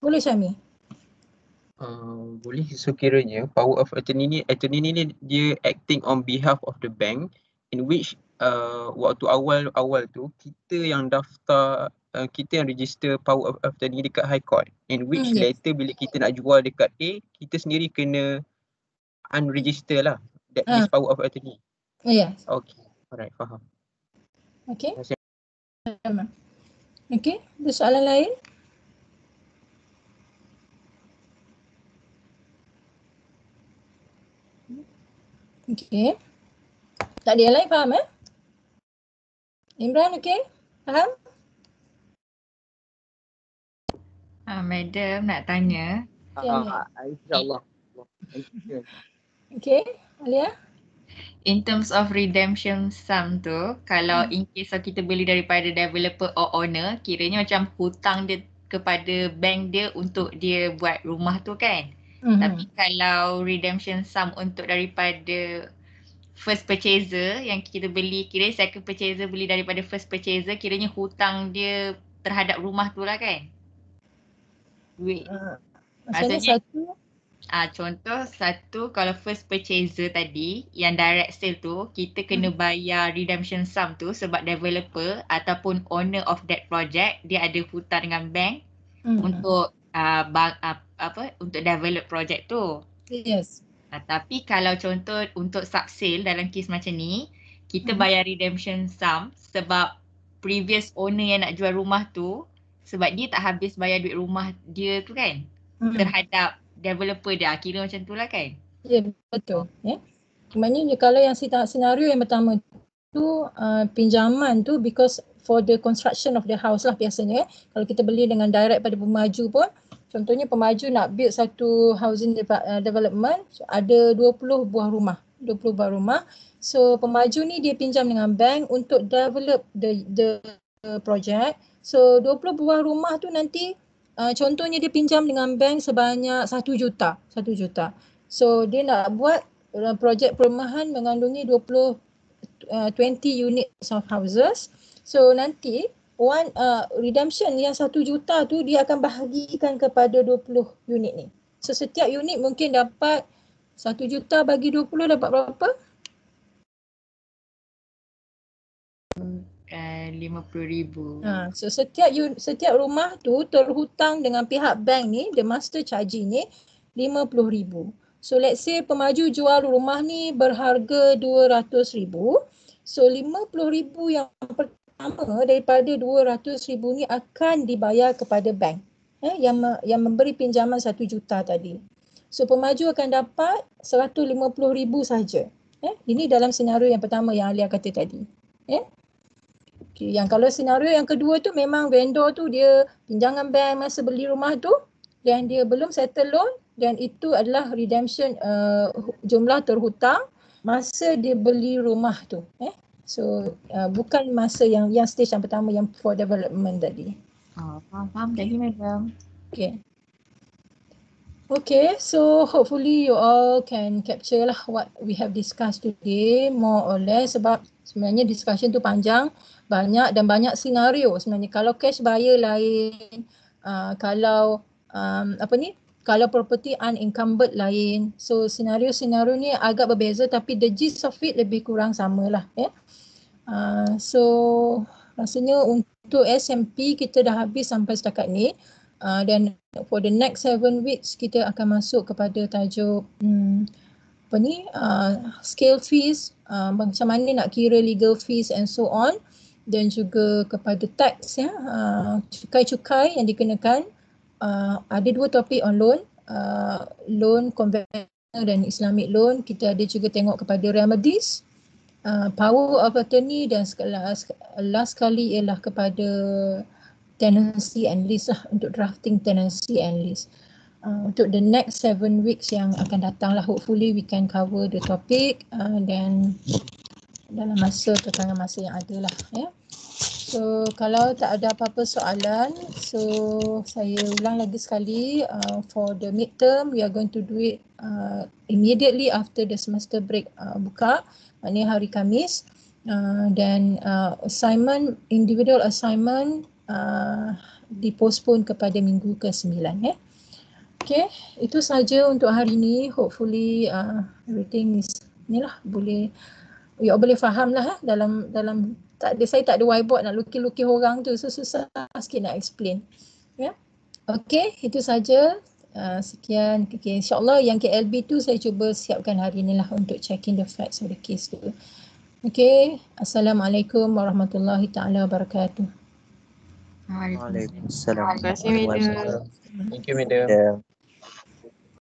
Boleh Syami? Boleh. So kiranya power of attorney ni dia acting on behalf of the bank, in which waktu awal tu kita yang daftar, kita yang register power of attorney dekat High Court, in which later bila kita nak jual dekat A, kita sendiri kena unregister lah this power of attorney. Yes. Okay, alright, faham. Okay. Okay, ada soalan lain? Okay. Tak ada yang lain, faham Imran, okay? Faham? Madam nak tanya. InsyaAllah. Okay, Alia? In terms of redemption sum tu, kalau in case kita beli daripada developer or owner, kiranya macam hutang dia kepada bank dia untuk dia buat rumah tu kan? Tapi kalau redemption sum untuk daripada first purchaser yang kita beli, kiranya second purchaser beli daripada first purchaser, kiranya hutang dia terhadap rumah tu lah kan? Duit. Maksudnya contoh satu, kalau first purchaser tadi yang direct sale tu, kita kena bayar redemption sum tu sebab developer ataupun owner of that project dia ada hutang dengan bank untuk untuk develop project tu. Yes. Tapi kalau contoh untuk sub-sale dalam kes macam ni, kita bayar redemption sum sebab previous owner yang nak jual rumah tu, sebab dia tak habis bayar duit rumah dia tu kan, terhadap developer dia. Kira macam tu lah kan? Ya, betul. Maknanya kalau yang senario yang pertama tu, pinjaman tu because for the construction of the house lah biasanya. Kalau kita beli dengan direct pada pemaju pun, contohnya pemaju nak build satu housing development, so ada 20 buah rumah. So pemaju ni dia pinjam dengan bank untuk develop the project. So 20 buah rumah tu nanti contohnya dia pinjam dengan bank sebanyak 1 juta. So dia nak buat projek perumahan mengandungi 20 units of houses. So nanti redemption yang 1 juta tu dia akan bahagikan kepada 20 unit ni. So setiap unit mungkin dapat 1 juta bagi 20 dapat berapa? 50,000. So setiap rumah tu terhutang dengan pihak bank ni, the master charging ni 50,000. So let's say pemaju jual rumah ni berharga 200,000. So 50,000 yang pertama daripada 200,000 ni akan dibayar kepada bank yang memberi pinjaman 1 juta tadi. So pemaju akan dapat 150,000 saja. Ini dalam senario yang pertama yang Alia kata tadi. Okay, yang kalau senario yang kedua tu memang vendor tu dia pinjangan bank masa beli rumah tu dan dia belum settle loan dan itu adalah redemption jumlah terhutang masa dia beli rumah tu. So bukan masa yang stage yang pertama yang for development tadi. Faham. Thank you, madam. Okay, so hopefully you all can capture lah what we have discussed today more or less, sebab sebenarnya discussion tu panjang, banyak senario sebenarnya. Kalau cash buyer lain, kalau kalau property unencumbered lain. So senario-senario ni agak berbeza tapi the gist of it lebih kurang samalah. So rasanya untuk SMP kita dah habis sampai setakat ni. Dan for the next 7 weeks kita akan masuk kepada tajuk scale fees, macam mana nak kira legal fees and so on, dan juga kepada tax cukai-cukai yang dikenakan. Ada 2 topik on loan conventional dan Islamic loan. Kita ada juga tengok kepada remedies, power of attorney, dan last sekali ialah kepada tenancy and lease lah, untuk drafting tenancy and lease. Untuk the next 7 weeks yang akan datang lah, hopefully we can cover the topic dan dalam masa kekangan masa yang ada lah ya. So kalau tak ada apa-apa soalan, so saya ulang lagi sekali, for the midterm we are going to do it immediately after the semester break buka, maknanya hari Khamis, dan assignment, individual assignment dipostpone kepada minggu ke-9 ya. Okay, itu saja untuk hari ini. Hopefully everything is inilah, boleh ya, boleh faham lah dalam tak ada, saya tak ada whiteboard nak lukis-lukis orang tu, so susah sikit nak explain ya. Okay, itu saja. Sekian. Okay, insyaAllah yang KLB tu saya cuba siapkan hari ni lah untuk checking the facts of the case tu. Okay, Assalamualaikum warahmatullahi taala wabarakatuh. Waalaikumsalam. Waalaikumsalam. Terima kasih, Madam. Thank you, Madam.